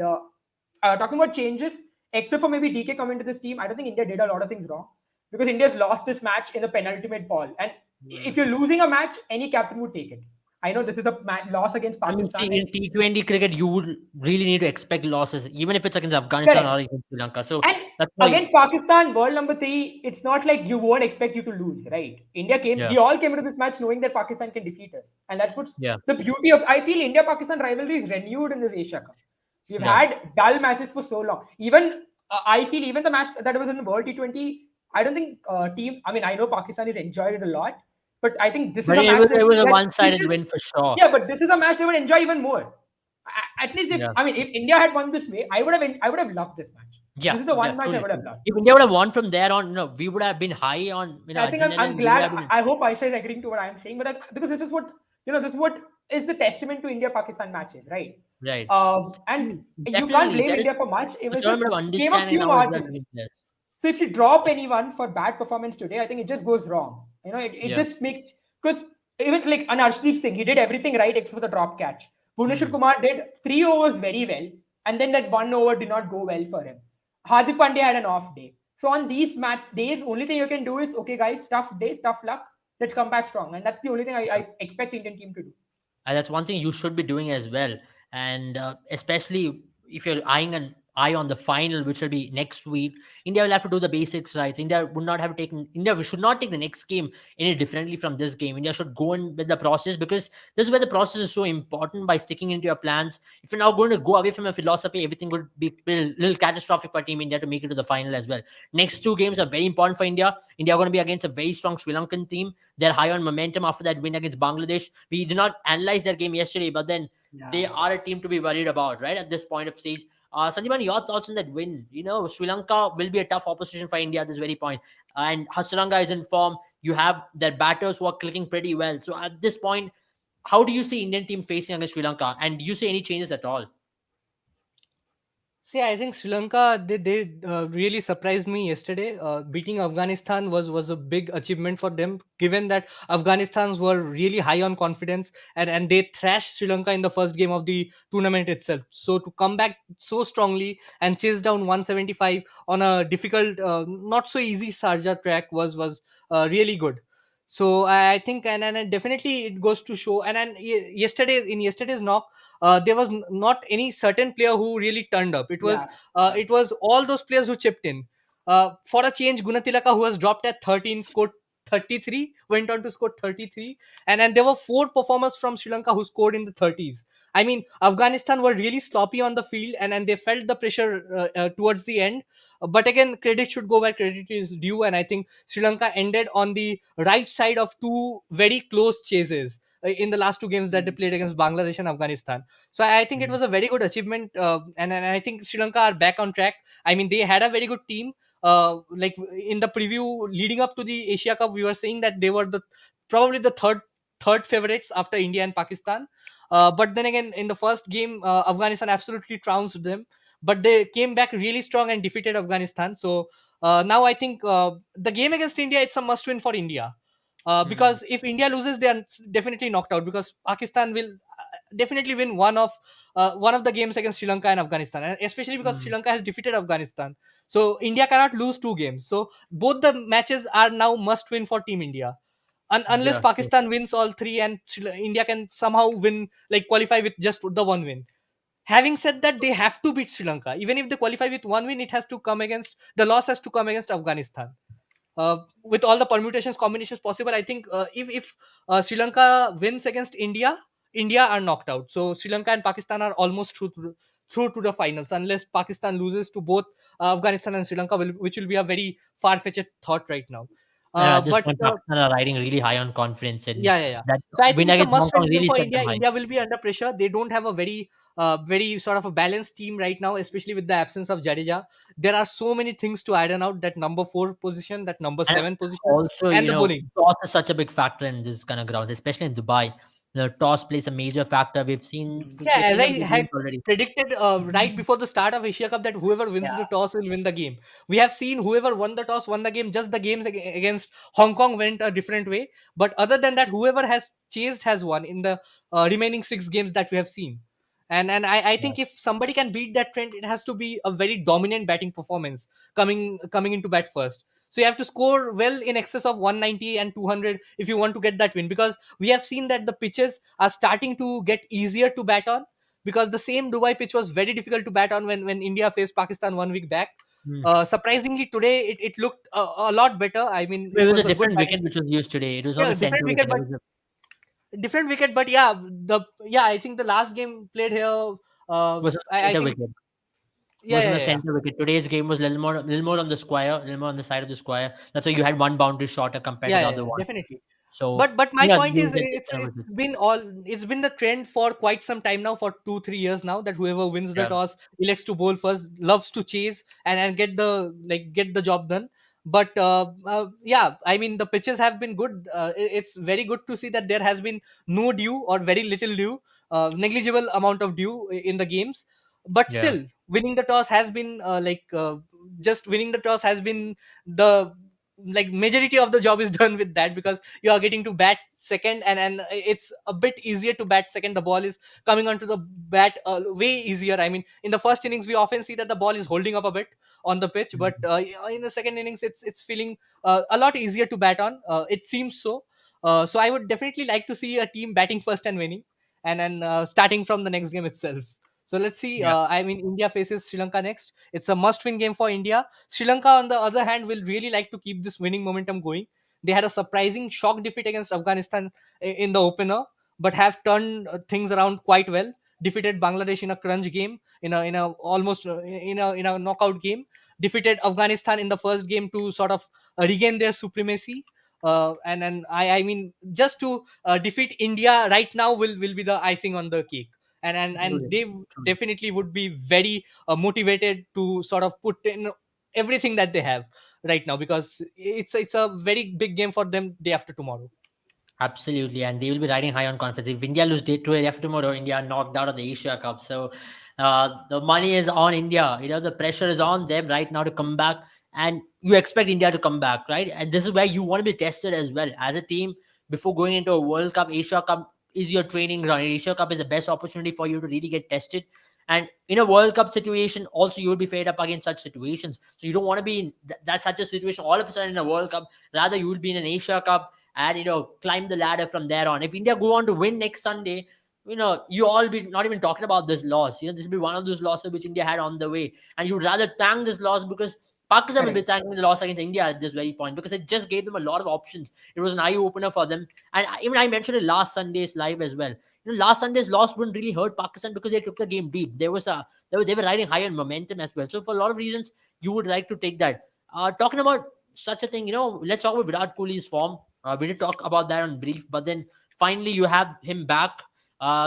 talking about changes, except for maybe DK coming to this team, I don't think India did a lot of things wrong, because India's lost this match in the penultimate ball. And if you're losing a match, any captain would take it. I know this is a loss against I mean, see, Pakistan. in T20 cricket, you would really need to expect losses, even if it's against Afghanistan Correct. or against Sri Lanka. So And that's why, against Pakistan, world number 3, it's not like you won't expect you to lose, right? yeah, We all came into this match knowing that Pakistan can defeat us. And that's what's yeah, the beauty of, I feel India Pakistan rivalry is renewed in this Asia Cup. We've yeah. had dull matches for so long. Even, I feel even the match that was in the World T20, I don't think I know Pakistan has enjoyed it a lot, but I think this is But a it match was it was a that one-sided people, win for sure. yeah, but this is a match they would enjoy even more. At least Yeah. if India had won this way, I would have loved this match. Yeah, This is the yeah, one match I truly, would have truly. loved. If India would have won from there on, we would have been high on, I think I'm adrenaline. We would glad. have been, I hope Aisha is agreeing to what I'm saying, but because this is what is the testament to India Pakistan matches, right? right. And you can't Definitely, blame there is India for much. It a was certain just bit of game of understanding few now as well margins. between players. So if you drop anyone for bad performance today, I think it just goes wrong. It Yeah. just makes, because even like an Arshdeep Singh, he did everything right except for the drop catch. Bhuvneshwar Hmm. Kumar did 3 overs very well, and then that 1 over did not go well for him. Hardik Pandya had an off day. So on these match days, only thing you can do is, okay, guys, tough day, tough luck. Let's come back strong, and that's the only thing I expect Indian team to do. That's one thing you should be doing as well. And especially if you're eyeing an eye on the final, which will be next week, India will have to do the basics right. India would not have taken India should not take the next game any differently from this game. India should go in with the process, because this is where the process is so important, by sticking into your plans. If you're now going to go away from your philosophy, everything would be a little catastrophic for Team India to make it to the final as well. Next two games are very important for India. India are going to be against a very strong Sri Lankan team. They're high on momentum after that win against Bangladesh. We did not analyze their game yesterday, but then Yeah. they are a team to be worried about, right, at this point of stage. Sanjivan, your thoughts on that win? Sri Lanka will be a tough opposition for India at this very point. And Hasaranga is in form. You have their batters who are clicking pretty well. So at this point, how do you see Indian team facing against Sri Lanka? And do you see any changes at all? See, I think Sri Lanka they really surprised me yesterday. Beating Afghanistan was a big achievement for them, given that Afghanistan's were really high on confidence, and they thrashed Sri Lanka in the first game of the tournament itself. So to come back so strongly and chase down 175 on a difficult, not so easy Sharjah track was really good. So I think, and definitely it goes to show. And yesterday's knock, there was not any certain player who really turned up. It was Yeah. it was all those players who chipped in. For a change, Gunatilaka, who was dropped at 13, scored 33, went on to score 33, and there were four performers from Sri Lanka who scored in the 30s. I mean, Afghanistan were really sloppy on the field, and they felt the pressure towards the end. But again, credit should go where credit is due, and I think Sri Lanka ended on the right side of two very close chases in the last two games that they played against Bangladesh and Afghanistan. So I think it was a very good achievement, and I think Sri Lanka are back on track. I mean, they had a very good team. Like in the preview leading up to the Asia Cup, we were saying that they were the probably the third favorites after India and Pakistan. But then again, in the first game, Afghanistan absolutely trounced them. But they came back really strong and defeated Afghanistan. So now I think the game against India, it's a must win for India. Hmm. Because if India loses, they are definitely knocked out. Because Pakistan will definitely win one of the games against Sri Lanka and Afghanistan, and especially because Hmm. Sri Lanka has defeated Afghanistan. So India cannot lose two games. So both the matches are now must win for Team India. Unless Yeah. Sure. Pakistan wins all three and India can somehow win, like qualify with just the one win. Having said that, they have to beat Sri Lanka. Even if they qualify with one win, it has to come against the loss has to come against Afghanistan. With all the permutations, combinations possible, I think if Sri Lanka wins against India, India are knocked out. So Sri Lanka and Pakistan are almost through to the finals, unless Pakistan loses to both Afghanistan and Sri Lanka, which will be a very far fetched thought right now. At this But point, Pakistan are riding really high on confidence, and yeah. that So I win think it's a against Hong must-win Kong game really for set India. them high. India will be under pressure. They don't have a very sort of a balanced team right now, especially with the absence of Jadeja. There are so many things to iron out: that number four position, that number And seven position, also, and the bowling. toss is such a big factor in this kind of grounds, especially in Dubai. Toss plays a major factor. Yeah, We've as seen I them do had games already. predicted right before the start of Asia Cup, that whoever wins the toss will win the game. We have seen whoever won the toss won the game. Just the games against Hong Kong went a different way. But other than that, whoever has chased has won in the remaining six games that we have seen. And I Yeah. think if somebody can beat that trend, it has to be a very dominant batting performance coming into bat first. So you have to score well in excess of 190 and 200 if you want to get that win, because we have seen that the pitches are starting to get easier to bat on, because the same Dubai pitch was very difficult to bat on when India faced Pakistan 1 week back. Hmm. Surprisingly, today it looked a lot better. I mean, It it was a was a good different wicket batting. which was used today. It was not Yeah, the center different wicket. wicket, It but was a I think the last game played here. was a I center think wicket. yeah, Was on yeah, the yeah, center wicket. Today's game was a little more on the square, a little more on the side of the square. That's why you had one boundary shorter compared to yeah, the yeah, other yeah, one. definitely. So But my yeah, point you is, get this it's kind of it's wicket. been all it's been the trend for quite some time now, for 2-3 years now, that whoever wins the Yeah. toss elects to bowl first, loves to chase and get the job done. But yeah, I mean, the pitches have been good. It's very good to see that there has been no dew or very little dew, negligible amount of dew in the games. But Yeah. still, winning the toss has been just winning the toss has been the like majority of the job is done with that, because you are getting to bat second, and it's a bit easier to bat second. The ball is coming onto the bat way easier. I mean, in the first innings we often see that the ball is holding up a bit on the pitch, but in the second innings it's feeling a lot easier to bat on, it seems so. So I would definitely like to see a team batting first and winning, and starting from the next game itself. So let's see. Yeah. I mean, India faces Sri Lanka next. It's a must-win game for India. Sri Lanka, on the other hand, will really like to keep this winning momentum going. They had a surprising shock defeat against Afghanistan in the opener, but have turned things around quite well. Defeated Bangladesh in a crunch game, in a almost in a knockout game. Defeated Afghanistan in the first game to sort of regain their supremacy. And I mean, just to defeat India right now will be the icing on the cake, and Truly, they truly. definitely would be very motivated to sort of put in everything that they have right now, because it's a very big game for them day after tomorrow. Absolutely, and they will be riding high on confidence. If India lose day today after tomorrow, India are knocked out of the Asia Cup. So the money is on India. The pressure is on them right now to come back, and you expect India to come back, right? And this is where you want to be tested as well as a team before going into a World Cup. Asia Cup is your training ground. Asia Cup is the best opportunity for you to really get tested. And in a World Cup situation, also you will be fed up against such situations. So you don't want to be in that such a situation all of a sudden in a World Cup. Rather, you will be in an Asia Cup and climb the ladder from there on. If India go on to win next Sunday, you all be not even talking about this loss. This will be one of those losses which India had on the way, and you'd rather thank this loss because Pakistan will be Correct. thanking the loss against India at this very point because it just gave them a lot of options. It was an eye opener for them, and even I mentioned it last Sunday's live as well. Last Sunday's loss wouldn't really hurt Pakistan because they took the game deep. They were riding high on momentum as well. So for a lot of reasons, you would like to take that. Talking about such a thing, let's talk about Virat Kohli's form. We did talk about that on brief, but then finally you have him back.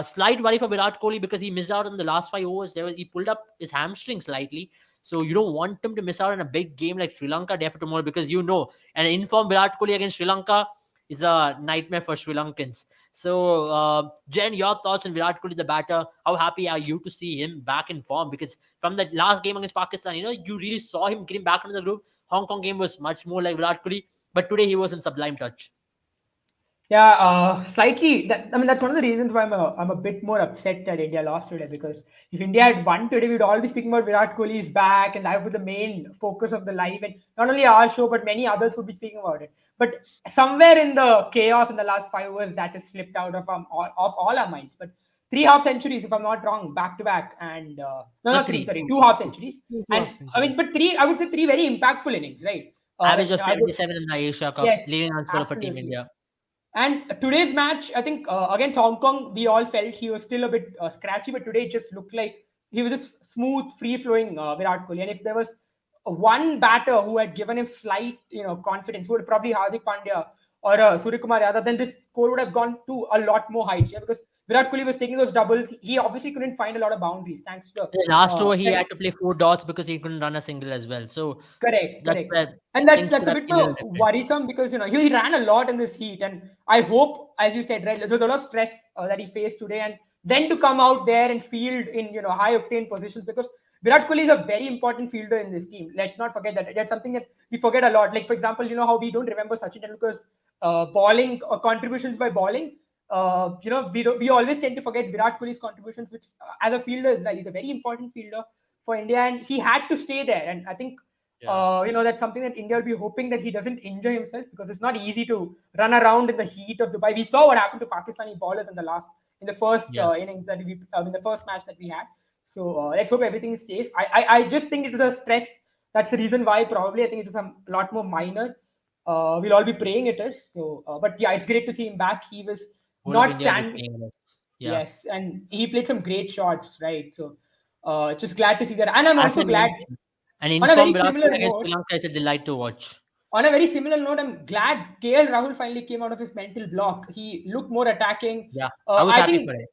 Slight worry for Virat Kohli because he missed out on the last 5 overs. He pulled up his hamstring slightly, so you don't want him to miss out on a big game like Sri Lanka day for tomorrow because an informed Virat Kohli against Sri Lanka is a nightmare for Sri Lankans. So, Jen, your thoughts on Virat Kohli, the batter? How happy are you to see him back in form? Because from that last game against Pakistan, you really saw him getting back into the group. Hong Kong game was much more like Virat Kohli, but today he was in sublime touch. Yeah, slightly. I mean, that's one of the reasons why I'm a bit more upset that India lost today. Because if India had won today, we'd all be speaking about Virat Kohli is back, and that would be the main focus of the live, and not only our show, but many others would be speaking about it. But somewhere in the chaos in the last 5 hours, that has slipped out of all our minds. But three half centuries, if I'm not wrong, back to back, and no, No, not three, three. sorry, two half centuries, Two and half I centuries. mean, but three, I would say three very impactful innings, right? Average of I would, 77 in the Asia Cup, yes, leading run scorer for Team absolutely. India. And today's match, I think against Hong Kong, we all felt he was still a bit scratchy, but today it just looked like he was just smooth, free-flowing Virat Kohli. And if there was one batter who had given him slight, confidence, would probably Hardik Pandya or Surya Kumar Yadav, then this score would have gone to a lot more heights. Yeah, because Virat Kohli was taking those doubles. He obviously couldn't find a lot of boundaries thanks to The last over, he the had to play 4 dots because he couldn't run a single as well. So correct, that's correct. where And that's things that's could a have bit been a little different. worrisome because he ran a lot in this heat, and I hope, as you said, right, there was a lot of stress that he faced today, and then to come out there and field in high octane positions because Virat Kohli is a very important fielder in this team. Let's not forget that. That's something that we forget a lot. Like for example, how we don't remember Sachin Tendulkar's bowling contributions by bowling. We always tend to forget Virat Kohli's contributions, which as a fielder as well, he's a very important fielder for India, and he had to stay there. And I think Yeah. that's something that India will be hoping that he doesn't injure himself because it's not easy to run around in the heat of Dubai. We saw what happened to Pakistani bowlers in the first Yeah. innings in the first match that we had. So let's hope everything is safe. I just think it was a stress. That's the reason why probably I think it was a lot more minor. We'll all be praying it is. So, but yeah, it's great to see him back. He was Whole of not India will be standing. playing this. Yeah. Yes, and he played some great shots, right? So, just glad to see that. And I'm As also I glad mentioned, an on a informed very Virat similar Kohli against note. Sri Lanka is a delight to watch. I'm glad KL Rahul finally came out of his mental block. He looked more attacking. Yeah. I Uh, was I happy for think it.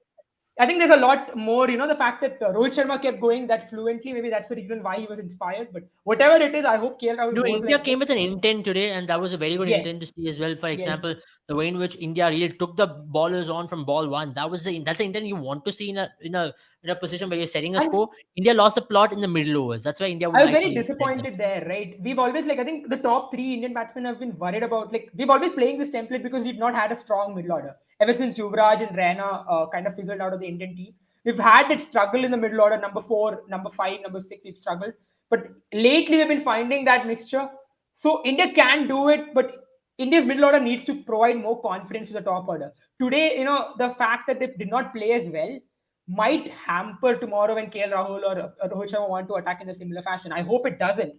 I think there's a lot more. The fact that Rohit Sharma kept going that fluently. Maybe that's the reason why he was inspired. But whatever it is, I hope KL Rahul goes India like came this. with an intent today, and that was a very good Yes, intent to see as well. For yes, example, the way in which India really took the ballers on from ball one. That's the intent you want to see in a position where you're setting a And score. India lost the plot in the middle overs. That's why India would I was like to very really set them. disappointed there, right? We've always like I think the top three Indian batsmen have been worried about like we've always playing this template because we've not had a strong middle order ever since Yuvraj and Raina kind of fizzled out of the Indian team. We've had that struggle in the middle order, number four, number five, number six. We've struggled, but lately we've been finding that mixture. So India can do it, but India's middle order needs to provide more confidence to the top order. Today, the fact that they did not play as well might hamper tomorrow when KL Rahul or Rohit Sharma want to attack in a similar fashion. I hope it doesn't.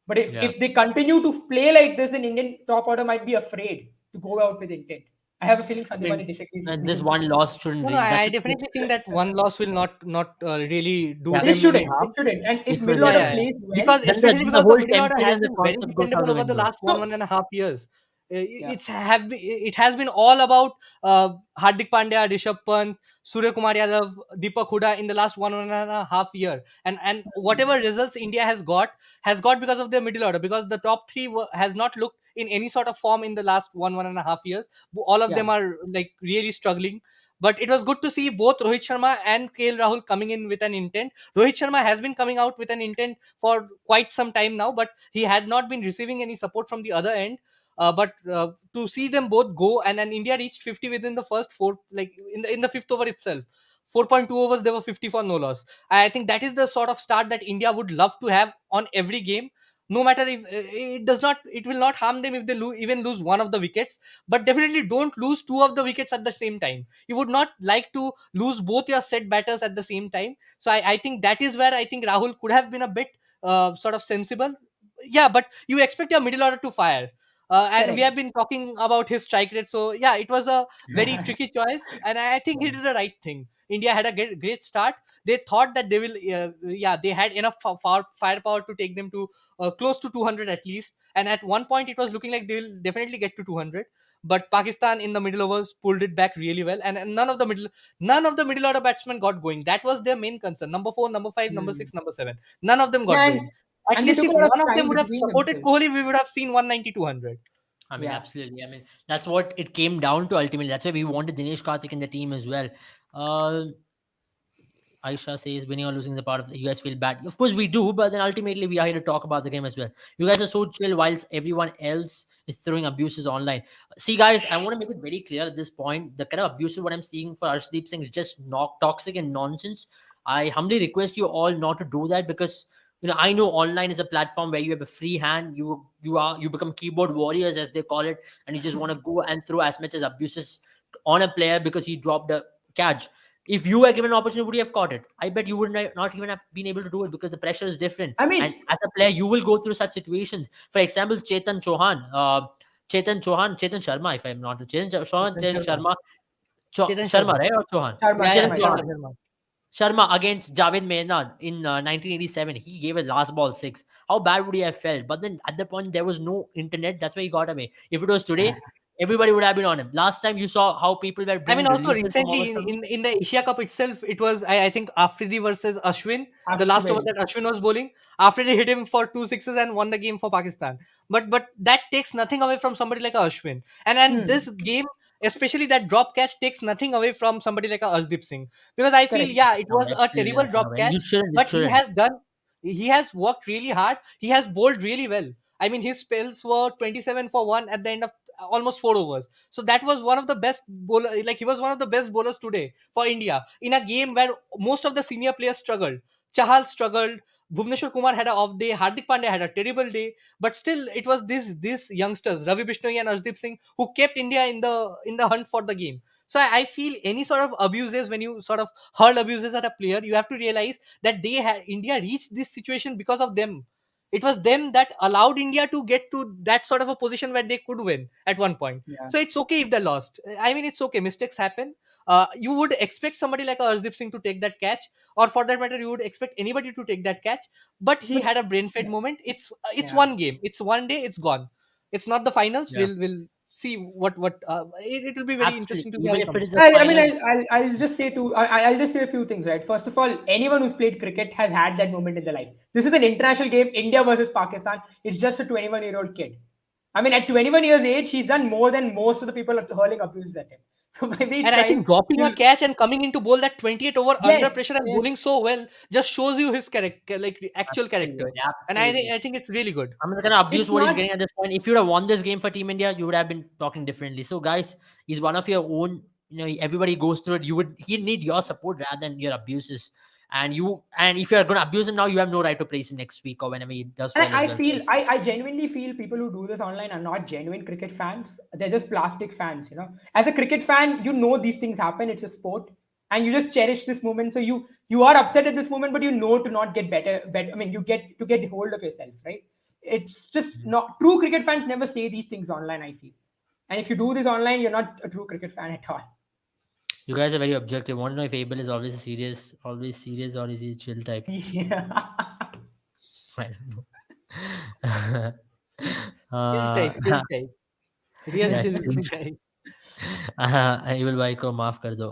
But Yeah. if they continue to play like this, then Indian top order might be afraid to go out with intent. I have a feeling I Sandeep mean, Ali disagrees with and me this on this. one loss shouldn't No, no, really. That I should. definitely think that one loss will not really do Yeah. It them any shouldn't. It harm. shouldn't. And if It middle shouldn't. Yeah, order yeah, yeah. plays well, Because especially Then the because the whole middle order template has and the been very concept goes out dependable the over the window. last so 1.5 years. yeah, It has been all about Hardik Pandya, Rishabh Pant, Surya Kumar Yadav, Deepak Huda in the last 1.5 year, and whatever results India has got because of their middle order. Because the top three has not looked in any sort of form in the last 1.5 years. All of yeah, them are like really struggling. But it was good to see both Rohit Sharma and KL Rahul coming in with an intent. Rohit Sharma has been coming out with an intent for quite some time now, but he had not been receiving any support from the other end. But to see them both go, and India reached 50 within the first four, like in the fifth over itself. 4.2 overs, they were 50 for no loss. I think that is the sort of start that India would love to have on every game. No matter if it will not harm them if they even lose one of the wickets, but definitely don't lose two of the wickets at the same time. You would not like to lose both your set batters at the same time. So I think that is where I think Rahul could have been a bit sort of sensible. Yeah, but you expect your middle order to fire. And we correct. have been talking about his strike rate. So yeah, it was a very tricky choice, and I think he did the right thing. India had a great start. They thought that they will, yeah, they had enough firepower to take them to close to 200 at least. And at one point, it was looking like they will definitely get to 200. But Pakistan in the middle overs pulled it back really well, and none of the middle order batsmen got going. That was their main concern. Number four, number five, number Hmm. six, number seven. None of them got Yeah, going. At and they least took if a lot of one of them time would have between supported themselves. Kohli, we would have seen 190, 200. I mean, Yeah. absolutely. I mean, that's what it came down to ultimately. That's why we wanted Dinesh Karthik in the team as well. Uh, Aisha says winning or losing is a part of the. You guys feel bad. Of course we do, but then ultimately we are here to talk about the game as well. You guys are so chill whilst everyone else is throwing abuses online. See, guys, I want to make it very clear at this point. The kind of abuses what I'm seeing for Arshdeep Singh is just not toxic and nonsense. I humbly request you all not to do that because I know online is a platform where you have a free hand. You become keyboard warriors as they call it, and you just want to go and throw as much as abuses on a player because he dropped a catch. If you were given an opportunity, would you have caught it? I bet you would not even have been able to do it because the pressure is different. I And mean, as a player, you will go through such situations. For example, Chetan Sharma, if I'm not Chetan Sharma. Sharma, Chetan Sharma, Sharma. right? Or Chauhan? Sharma, Yeah, yeah, Chetan Sharma, Chauhan. Sharma, Sharma. Sharma. Sharma against Javed Mehna in 1987. He gave a last ball six. How bad would he have felt? But then at the point, there was no internet. That's why he got away. If it was today, everybody would have been on him. Last time you saw how people were I mean, bringing also releases from recently Mohammad Sharma. in the Asia Cup itself, it was I think Afridi versus Ashwin. The last over Ashwin. that Ashwin was bowling, Afridi hit him for two sixes and won the game for Pakistan. But that takes nothing away from somebody like a Ashwin. And Hmm. this game, especially that drop catch, takes nothing away from somebody like a Arshdeep Singh. Because I feel, Correct. yeah, it No, was a absolutely terrible nothing drop away. You catch, shouldn't. It but shouldn't. he has worked really hard. He has bowled really well. I mean, his spells were 27 for one at the end of almost 4 overs. So that was one of the best bowler. Like he was one of the best bowlers today for India in a game where most of the senior players struggled. Chahal struggled. Bhuvneshwar Kumar had an off day. Hardik Pandya had a terrible day. But still, it was these youngsters, Ravi Bishnoi and Arshdeep Singh, who kept India in the hunt for the game. So I feel any sort of abuses, when you sort of hurl abuses at a player, you have to realize that India reached this situation because of them. It was them that allowed India to get to that sort of a position where they could win at one point. Yeah. So it's okay if they lost. I mean, it's okay. Mistakes happen. You would expect somebody like Arshdeep Singh to take that catch, or for that matter, you would expect anybody to take that catch. But he But had a brain fed yeah, moment. It's yeah. one game. It's one day. It's gone. It's not the finals. Yeah, We'll see what it will be very interesting absolutely. to see how Even it if it comes. is the I mean, finals, I'll just say I'll just say a few things, right? First of all, anyone who's played cricket has had that moment in their life. This is an international game, India versus Pakistan. It's just a 21-year-old kid. I mean, at 21 years age, he's done more than most of the people hurling abuses at him. So maybe he's And I trying. think dropping You the know, catch and coming into bowl that 28 over under yes, pressure and yes, bowling so well just shows you his character, like the actual character. Absolutely, And absolutely. I think it's really good. I mean, the kind of abuse it's what he's not. getting at this point. If you would have won this game for Team India, you would have been talking differently. So, guys, he's one of your own. You know, everybody goes through it. He need your support rather than your abuses. And if you're going to abuse him now, you have no right to praise him next week or whenever he does And well as well. So, I genuinely feel people who do this online are not genuine cricket fans. They're just plastic fans, you know. As a cricket fan, you know these things happen. It's a sport, and you just cherish this moment. So you are upset at this moment, but you know to not get better. I mean, you get to get hold of yourself, right? It's just not true. Cricket fans never say these things online. I feel, and if you do this online, you're not a true cricket fan at all. you guys are very objective. Want to know if Abel is always serious, or is he chill type? Yeah. I don't know. uh, Chill type, real yeah, chill chill. type. Abel भाई को माफ कर दो.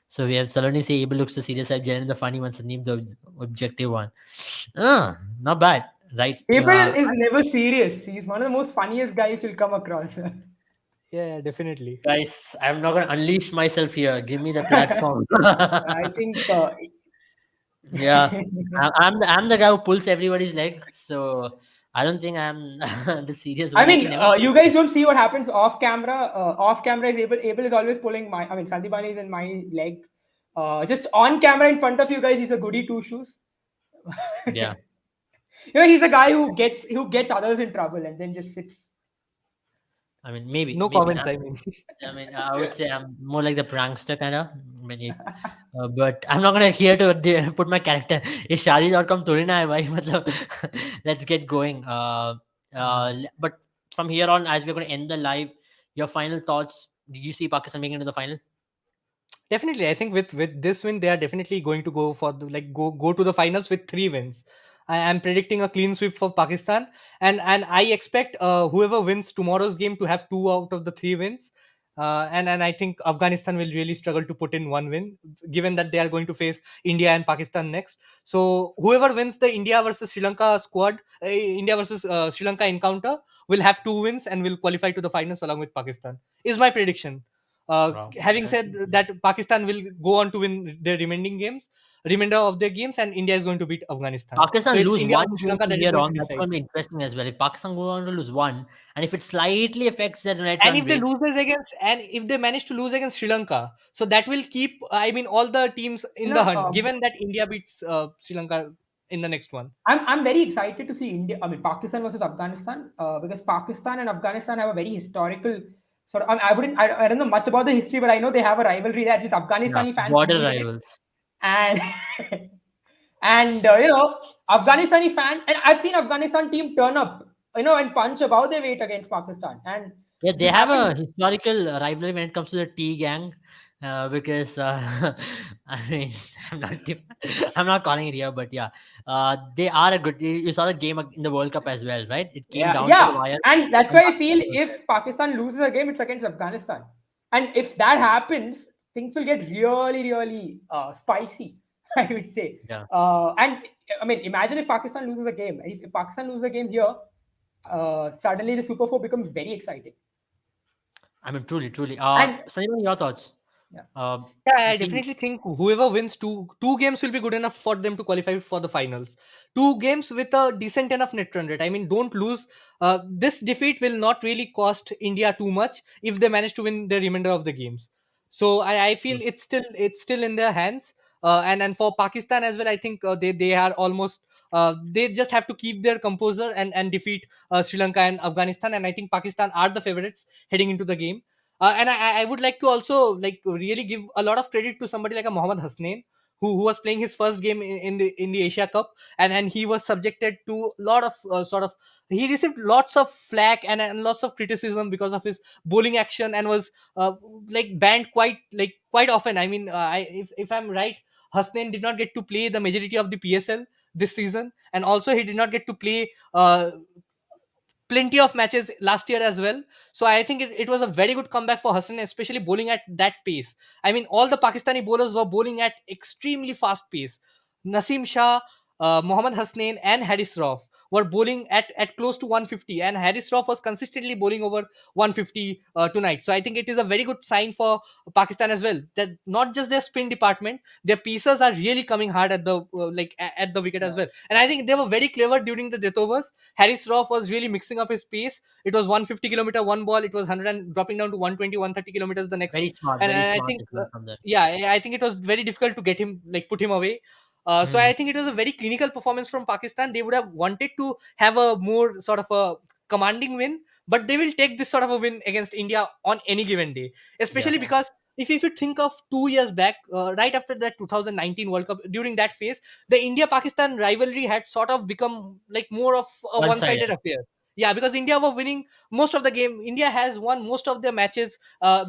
So we have Saloni say Abel looks the serious type, Jaren the funny one, Sandeep the objective one. Not bad, right? Abel is never serious. He's one of the most funniest guys you'll come across. Yeah, definitely. Guys, I'm not gonna unleash myself here. Give me the platform. I think Yeah, I'm the guy who pulls everybody's leg. So I don't think I'm the serious I one. I mean, can never. you guys don't see what happens off camera. Off camera is Abel is always pulling my. I mean, Sandipani is in my leg. Just on camera in front of you guys, he's a goody two shoes. Yeah. You know, he's a guy who gets others in trouble and then just sits. I mean, maybe, No maybe. comments, I mean. I mean, I would say I'm more like the prankster kind of. Maybe, but I'm not gonna here to put my character. ये शादी.com थोड़ी ना है भाई मतलब let's get going. But from here on, as we're gonna end the live, your final thoughts. Did you see Pakistan making it to the final? Definitely, I think with this win, they are definitely going to go for the, like go to the finals with 3 wins. I am predicting a clean sweep for Pakistan, and I expect whoever wins tomorrow's game to have 2 out of the 3 wins. And I think Afghanistan will really struggle to put in 1 win, given that they are going to face India and Pakistan next. So whoever wins the India versus Sri Lanka squad, India versus Sri Lanka encounter, will have 2 wins and will qualify to the finals along with Pakistan. Is my prediction. Wow. Having said that, Pakistan will go on to win their remainder of their games, and India is going to beat Afghanistan. So Pakistan it's lose India one versus Sri game Lanka from that is here going to on. That's decide. going to be interesting as well. If Pakistan go on to lose one, and if it slightly affects their net And run if they rate, loses against, and if they manage to lose against Sri Lanka, so that will keep, I mean, all the teams You in the know, hunt. Given that India beats Sri Lanka in the next one. I'm very excited to see India. I mean, Pakistan versus Afghanistan because Pakistan and Afghanistan have a very historical sort of. I don't know much about the history, but I know they have a rivalry that with yeah, Afghanistani fans border losing it, rivals. and and you know, Afghanistani fans, and I've seen Afghanistan team turn up, you know, and punch above their weight against Pakistan, and Yeah, they this have happened. a historical rivalry when it comes to the T gang, because I mean I'm not calling it here, but yeah, they are a good. You saw the game in the World Cup as well, right? It came Yeah, down to the yeah, wire. and that's And why I feel if Pakistan loses a game, it's against Afghanistan, and if that happens, things will get really, really spicy. I would say, yeah, and I mean, imagine if Pakistan loses a game. If Pakistan loses a game here, suddenly the Super Four becomes very exciting. I mean truly. And Sanjay, your thoughts? yeah, Yeah, You I see, definitely think whoever wins two games will be good enough for them to qualify for the finals. 2 games with a decent enough net run rate. I mean, don't lose. This defeat will not really cost India too much if they manage to win the remainder of the games. So I feel it's still in their hands. And for Pakistan as well, I think they are almost. They just have to keep their composure and defeat Sri Lanka and Afghanistan. And I think Pakistan are the favorites heading into the game. And I would like to also like really give a lot of credit to somebody like a Mohammad Hasnain, who was playing his first game in the Asia Cup, and he was subjected to a lot of he received lots of flack and lots of criticism because of his bowling action, and was like banned quite often. I mean, if I'm right, Hasnain did not get to play the majority of the PSL this season, and also he did not get to play plenty of matches last year as well. So I think it was a very good comeback for Hassan, especially bowling at that pace. I mean, all the Pakistani bowlers were bowling at extremely fast pace. Naseem Shah, Mohammad Hasnain, and Haris Rauf were bowling at close to 150, and Harris Rauf was consistently bowling over 150 tonight. So I think it is a very good sign for Pakistan as well, that not just their spin department, their pieces are really coming hard at the at the wicket as Yeah. well. And I think they were very clever during the death overs. Harris Rauf was really mixing up his pace. It was 150 kilometer one ball, it was 100 and dropping down to 120, 130 kilometers the next. And Very I smart think as well from there. yeah, I think it was very difficult to get him, like, put him away. So Mm. I think it was a very clinical performance from Pakistan. They would have wanted to have a more sort of a commanding win, but they will take this sort of a win against India on any given day, Yeah. especially because if you think of 2 years back, right after that 2019 World Cup, during that phase, the India Pakistan rivalry had sort of become like more of a One one sided. sided affair. Yeah, because India were winning most of the game. India has won most of their matches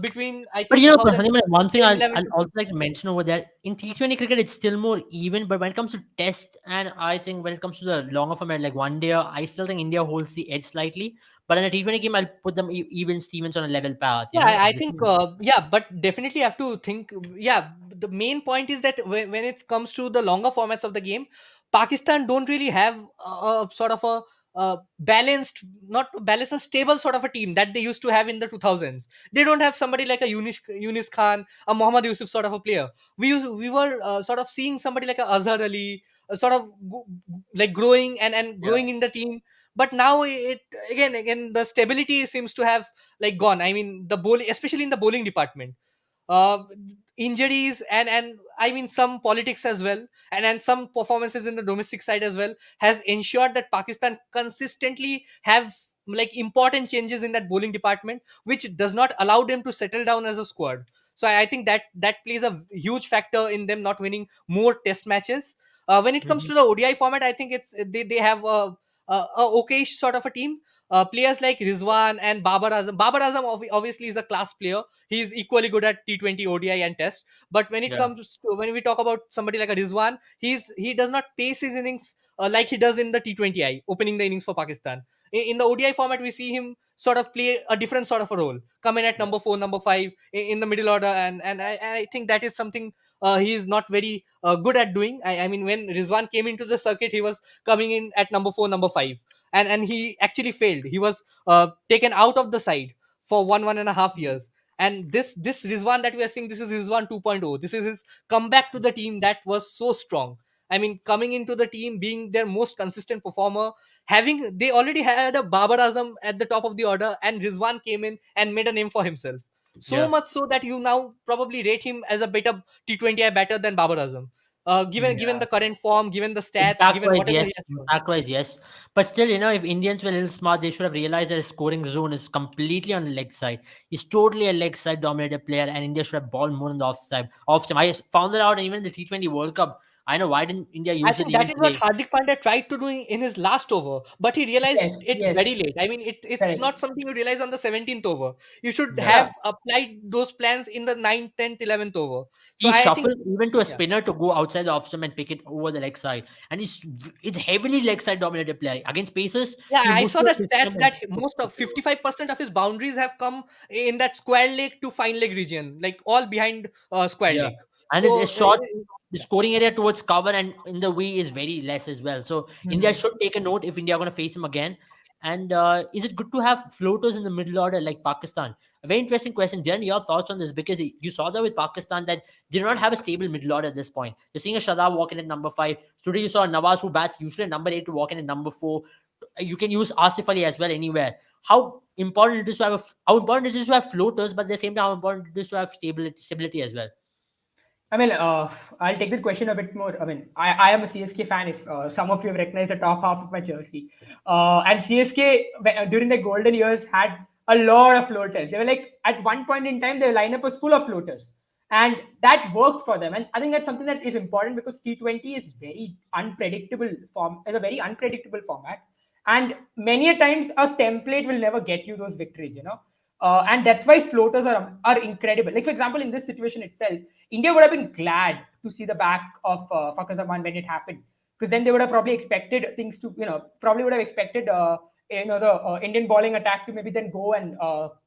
between, I But think, 2010, Prasanna, one thing I'll 11 to also like to mention over there, in T20 cricket, it's still more even. But when it comes to Test, and I think when it comes to the longer format, like one day, I still think India holds the edge slightly. But in a T20 game, I'll put them even Stevens on a level path. Yeah, I This think, is, yeah, but definitely have to think. Yeah, the main point is that when it comes to the longer formats of the game, Pakistan don't really have a sort of a balanced, not balanced, a stable sort of a team that they used to have in the 2000s. They don't have somebody like a Yunis Khan, a Mohammad Yusuf sort of a player. We were sort of seeing somebody like a Azhar Ali, sort of like growing and yeah, growing in the team. But now it again the stability seems to have like gone. I mean, the bowling, especially in the bowling department, uh, injuries and I mean some politics as well, and some performances in the domestic side as well, has ensured that Pakistan consistently have like important changes in that bowling department, which does not allow them to settle down as a squad. So I think that plays a huge factor in them not winning more test matches. When it comes hmm to the ODI format, I think they have a okay sort of a team. Players like Rizwan and Babar Azam. Babar Azam obviously is a class player. He is equally good at T20, ODI, and Test. But when it yeah, comes to, when we talk about somebody like a Rizwan, he does not pace his innings like he does in the T20I, opening the innings for Pakistan. In the ODI format, we see him sort of play a different sort of a role, come in at yeah. number four, number five in the middle order, and I think that is something he is not very good at doing. I mean, when Rizwan came into the circuit, he was coming in at number four, number five, and he actually failed. He was taken out of the side for 1.5 years. And this Rizwan that we are seeing, this is Rizwan 2.0. This is his comeback to the team that was so strong. I mean, coming into the team, being their most consistent performer, having they already had a Babar Azam at the top of the order, and Rizwan came in and made a name for himself. So Yeah. much so that you now probably rate him as a better T20I batter than Babar Azam. Given Yeah. the current form, given the stats, Impact given wise, whatever he yes. has shown. Impact wise, yes. But still, if Indians were a little smart, they should have realized that his scoring zone is completely on the leg side. He's totally a leg side dominated player, and India should have balled more on the off side. Off time. I found that out even in the T20 World Cup. I know why didn't India I use it think that even is what today? Hardik Pandya tried to do in his last over, but he realized Yes. it Yes. very late. I mean, it's Correct. not something you realize on the 17th over. You should Yeah. Yeah. have applied those plans in the 9th, 10th, 11th over. So He I think, shuffled even to a yeah, spinner to go outside the off stump and pick it over the leg side. And it's heavily leg side dominated player. Against Pacers, yeah, he I moves saw to that the stump stats and that most puts of it over. 55% of his boundaries have come in that square leg to fine leg region, like all behind square Yeah, leg. and his So shot, the yeah. scoring area towards cover and in the way is very less as well. So India Hmm. should take a note if India are going to face him again. And is it good to have floaters in the middle order like Pakistan? A very interesting question. Jen, your thoughts on this? Because you saw that with Pakistan that they do not have a stable middle order at this point. You're seeing a Shadab walk in at number 5. Today you saw Nawaz who bats usually at number 8 to walk in at number 4. You can use Asif Ali as well anywhere. How important it is to have how important it is to have floaters, but at the same time how important it is to have stability as well. I mean, I'll take the question a bit more. I mean, I am a CSK fan. If some of you have recognized the top half of my jersey, and CSK during the golden years had a lot of floaters. They were like at one point in time, their lineup was full of floaters, and that worked for them. And I think that's something that is important because T20 is very unpredictable form. Is a very unpredictable format, and many a times a template will never get you those victories. And that's why floaters are incredible. Like for example, in this situation itself, India would have been glad to see the back of Fakhar Zaman when it happened, because then they would have probably expected things to, probably would have expected, the Indian bowling attack to maybe then go and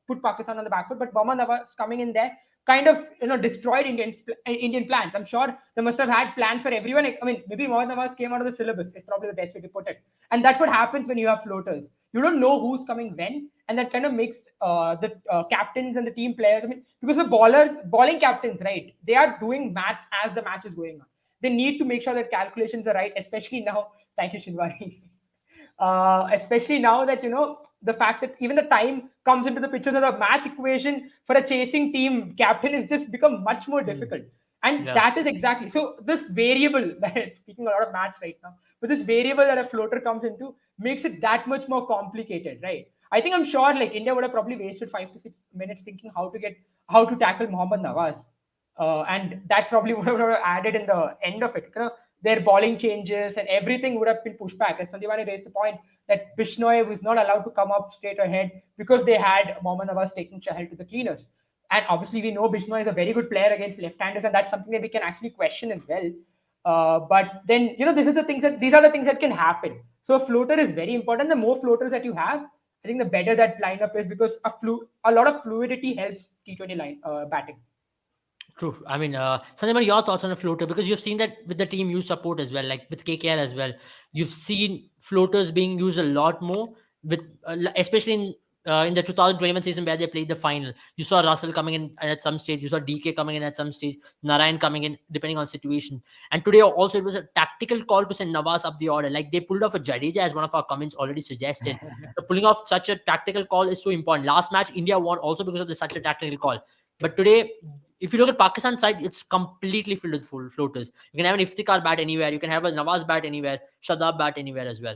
put Pakistan on the back foot. But Mohammad Nawaz coming in there kind of destroyed Indian plans. I'm sure they must have had plans for everyone. I mean, maybe Mohammad Nawaz came out of the syllabus. It's probably the best way to put it. And that's what happens when you have floaters. You don't know who's coming when, and that kind of makes the captains and the team players. I mean, because the balling captains, right? They are doing maths as the match is going on. They need to make sure that calculations are right, especially now. Thank you, Shinwari. Especially now that the fact that even the time comes into the picture, so the math equation for a chasing team captain is just become much more Mm. difficult. And Yeah. that is exactly so. This variable that speaking a lot of maths right now, but this variable that a floater comes into makes it that much more complicated, right? I think I'm sure like India would have probably wasted 5 to 6 minutes thinking how to tackle Mohammad Nawaz, and that's probably what would have added in the end of it. Their bowling changes and everything would have been pushed back. As Sandivani raised the point that Bishnoi was not allowed to come up straight ahead because they had Mohammad Nawaz taking Chahal to the cleaners. And obviously, we know Bishnoi is a very good player against left-handers, and that's something that we can actually question as well. But then, these are the things that can happen. So a floater is very important. The more floaters that you have, I think the better that lineup is because a lot of fluidity helps T20 batting. True. I mean, Sanjay, your thoughts on a floater, because you've seen that with the team you support as well, like with KKR as well. You've seen floaters being used a lot more, with especially in the 2021 season where they played the final. You saw Russell coming in at some stage. You saw DK coming in at some stage. Narayan coming in depending on situation. And today also it was a tactical call to send Nawaz up the order. Like they pulled off a Jadeja, as one of our comments already suggested. The pulling off such a tactical call is so important. Last match India won also because of such a tactical call. But today, if you look at Pakistan side, it's completely filled with full floaters. You can have an Iftikhar bat anywhere. You can have a Nawaz bat anywhere. Shadab bat anywhere as well.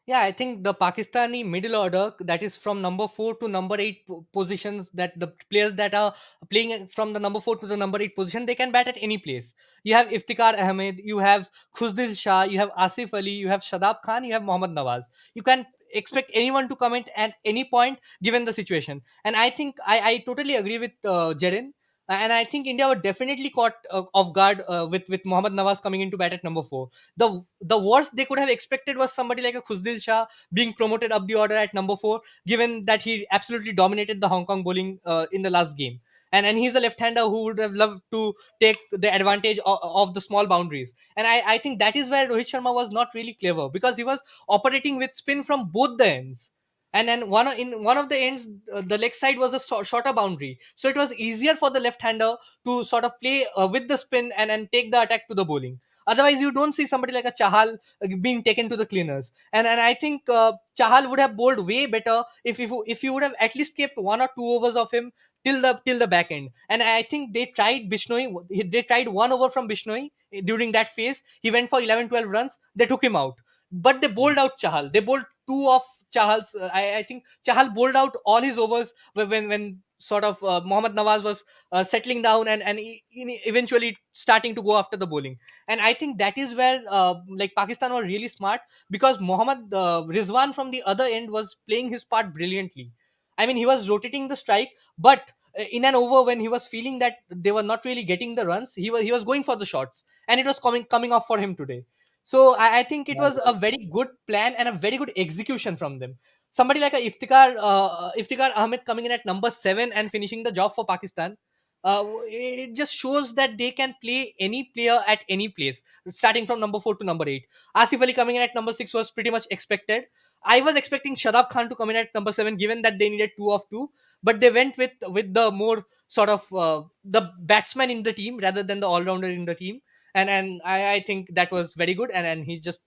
Yeah, I think the Pakistani middle order, that is from number 4 to number 8 positions, that the players that are playing from the number 4 to the number 8 position, they can bat at any place. You have Iftikhar Ahmed, you have Khuzdil Shah, you have Asif Ali, you have Shadab Khan, you have Mohammad Nawaz. You can expect anyone to comment at any point given the situation. And I think I totally agree with Jaren. And I think India were definitely caught off guard with Mohammad Nawaz coming into bat at number 4. The worst they could have expected was somebody like a Khuzdil Shah being promoted up the order at number 4, given that he absolutely dominated the Hong Kong bowling in the last game. And he's a left-hander who would have loved to take the advantage of the small boundaries. And I think that is where Rohit Sharma was not really clever, because he was operating with spin from both the ends. And then in one of the ends, the leg side was a shorter boundary, so it was easier for the left-hander to sort of play with the spin and take the attack to the bowling. Otherwise, you don't see somebody like a Chahal being taken to the cleaners. And I think Chahal would have bowled way better if you would have at least kept 1 or 2 overs of him till the back end. And I think they tried Bishnoi. They tried 1 over from Bishnoi during that phase. He went for 11-12 runs. They took him out, but they bowled out Chahal. They bowled two of Chahal's. I think Chahal bowled out all his overs when sort of Mohammad Nawaz was settling down and eventually starting to go after the bowling. And I think that is where like Pakistan were really smart, because Mohammad Rizwan from the other end was playing his part brilliantly. I mean, he was rotating the strike, but in an over when he was feeling that they were not really getting the runs, he was going for the shots, and it was coming off for him today. So I think it was a very good plan and a very good execution from them. Somebody like a Iftikhar Ahmed coming in at number 7 and finishing the job for Pakistan, it just shows that they can play any player at any place, starting from number 4 to number 8. Asif Ali coming in at number 6 was pretty much expected. I was expecting Shadab Khan to come in at number 7, given that they needed 2 of 2, but they went with the more sort of the batsman in the team rather than the all rounder in the team. And I think that was very good, and he just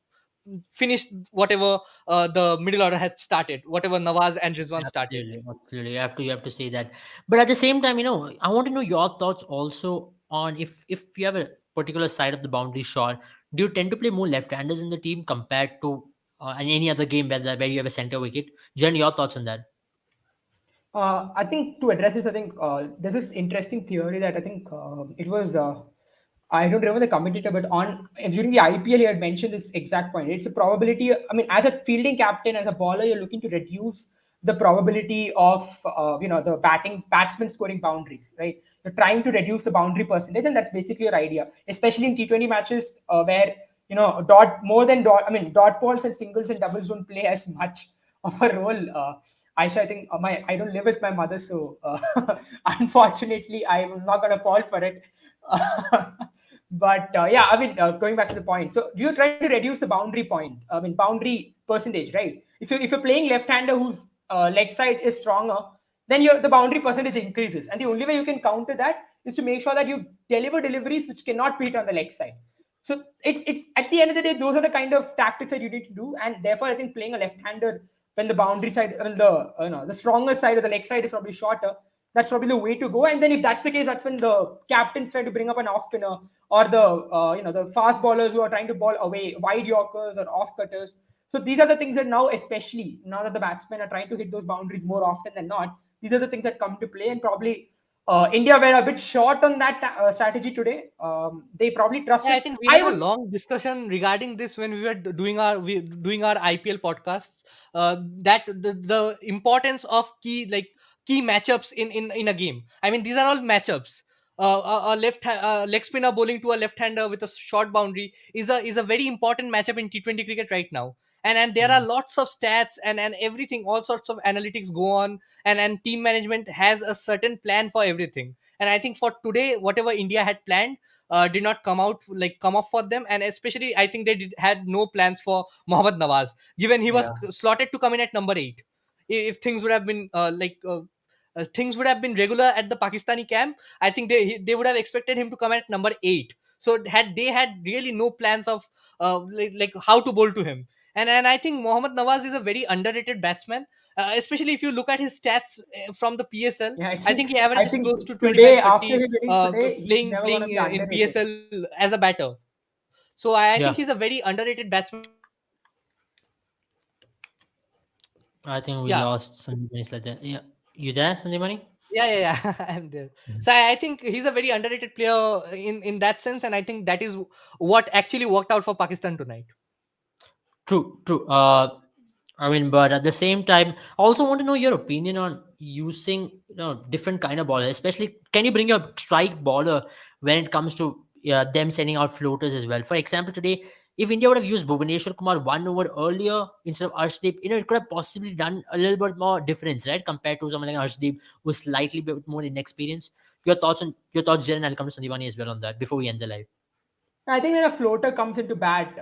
finished whatever the middle order had started, whatever Nawaz and Rizwan started. Absolutely, absolutely. You have to say that. But at the same time, I want to know your thoughts also on if you have a particular side of the boundary shot. Do you tend to play more left-handers in the team compared to in any other game where you have a center wicket? Jen, your thoughts on that? I think to address this, I think there's this interesting theory that I think it was. I don't remember the commentator, but on during the IPL, he had mentioned this exact point. It's a probability. I mean, as a fielding captain, as a bowler, you're looking to reduce the probability of the batsman scoring boundaries, right? You're trying to reduce the boundary percentage, and that's basically your idea, especially in T20 matches where dot balls and singles and doubles don't play as much of a role. Aisha, I think I don't live with my mother, so unfortunately, I'm not gonna fall for it. But yeah, I mean, going back to the point. So you're trying to reduce the boundary point. I mean, boundary percentage, right? If you're playing left-hander whose leg side is stronger, then the boundary percentage increases, and the only way you can counter that is to make sure that you deliver deliveries which cannot beat on the leg side. So it's at the end of the day, those are the kind of tactics that you need to do, and therefore I think playing a left-hander when the boundary side, when the the stronger side or the leg side is probably shorter, that's probably the way to go. And then if that's the case, that's when the captains try to bring up an off spinner, or the the fast bowlers who are trying to ball away wide yorkers or off cutters. So these are the things that now, especially now that the batsmen are trying to hit those boundaries more often than not, these are the things that come to play. And probably India were a bit short on that strategy today. They probably Yeah, I trusted. think we I had a would. long discussion regarding this when we were doing our IPL podcasts. That the importance of key matchups in a game. I mean, these are all matchups. Leg spinner bowling to a left hander with a short boundary is a very important matchup in T20 cricket right now. And there are lots of stats and everything, all sorts of analytics go on, and team management has a certain plan for everything. And I think for today, whatever India had planned did not come off for them. And especially I think had no plans for Mohammad Nawaz, given he was Yeah. slotted to come in at number 8. If things would have been things would have been regular at the Pakistani camp, I think they would have expected him to come at number 8. So had really no plans of how to bowl to him. And I think Mohammad Nawaz is a very underrated batsman, especially if you look at his stats from the PSL. Yeah, I think he I averages think close to today, 25, after 30 his innings today, he's playing never gonna be in underrated. PSL as a batter. So I think Yeah, he's a very underrated batsman. I think we Yeah, lost some minutes like that. Yeah, you there, Sanjay? yeah. I'm there. So I think he's a very underrated player in that sense, and I think that is what actually worked out for Pakistan tonight. True, true. I mean, but at the same time, I also want to know your opinion on using different kind of bowler. Especially, can you bring your strike bowler when it comes to them sending out floaters as well? For example, today, if India would have used Bhuvaneshwar Kumar 1 over earlier instead of Arshdeep, it could have possibly done a little bit more difference, right? Compared to someone like Arshdeep, who's slightly bit more inexperienced. Your thoughts, Jen, and I'll come to Sandivani as well on that before we end the live. I think when a floater comes into bat,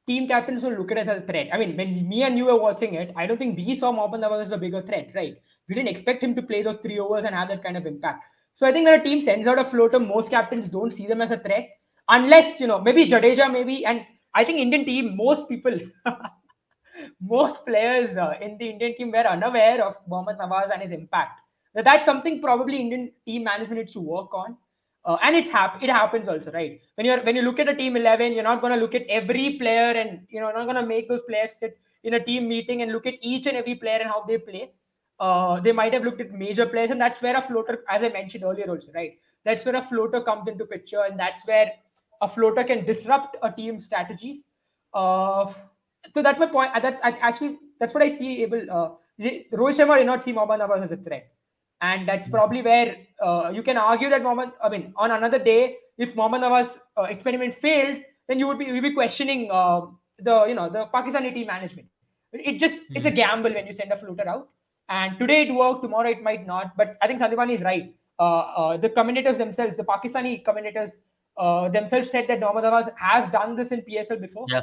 team captains will look at it as a threat. I mean, when me and you were watching it, I don't think we saw Mohammad Nawaz as a bigger threat, right? We didn't expect him to play those 3 overs and have that kind of impact. So I think when a team sends out a floater, most captains don't see them as a threat, unless maybe Jadeja, maybe, and I think Indian team, most people, most players in the Indian team were unaware of Mohammad Nawaz and his impact. That's something probably Indian team management needs to work on. And it happens also, right? When you look at a team 11, you're not going to look at every player, and not going to make those players sit in a team meeting and look at each and every player and how they play. They might have looked at major players, and that's where a floater, as I mentioned earlier, also, right? That's where a floater comes into picture, and that's where a floater can disrupt a team's strategies. Uh, so that's my point. Actually that's what I see. Rohit Sharma did not see Mohammad Nawaz as a threat, and that's probably where you can argue that Mohammad. I mean, on another day, if Mohammad Nawaz experiment failed, then you'd be questioning the Pakistani team management. It's a Mhm. gamble when you send a floater out. And today it worked, tomorrow it might not. But I think Sandipani is right. The commentators themselves, the Pakistani commentators themselves said that Mohammad Nawaz has done this in PSL before. Yeah.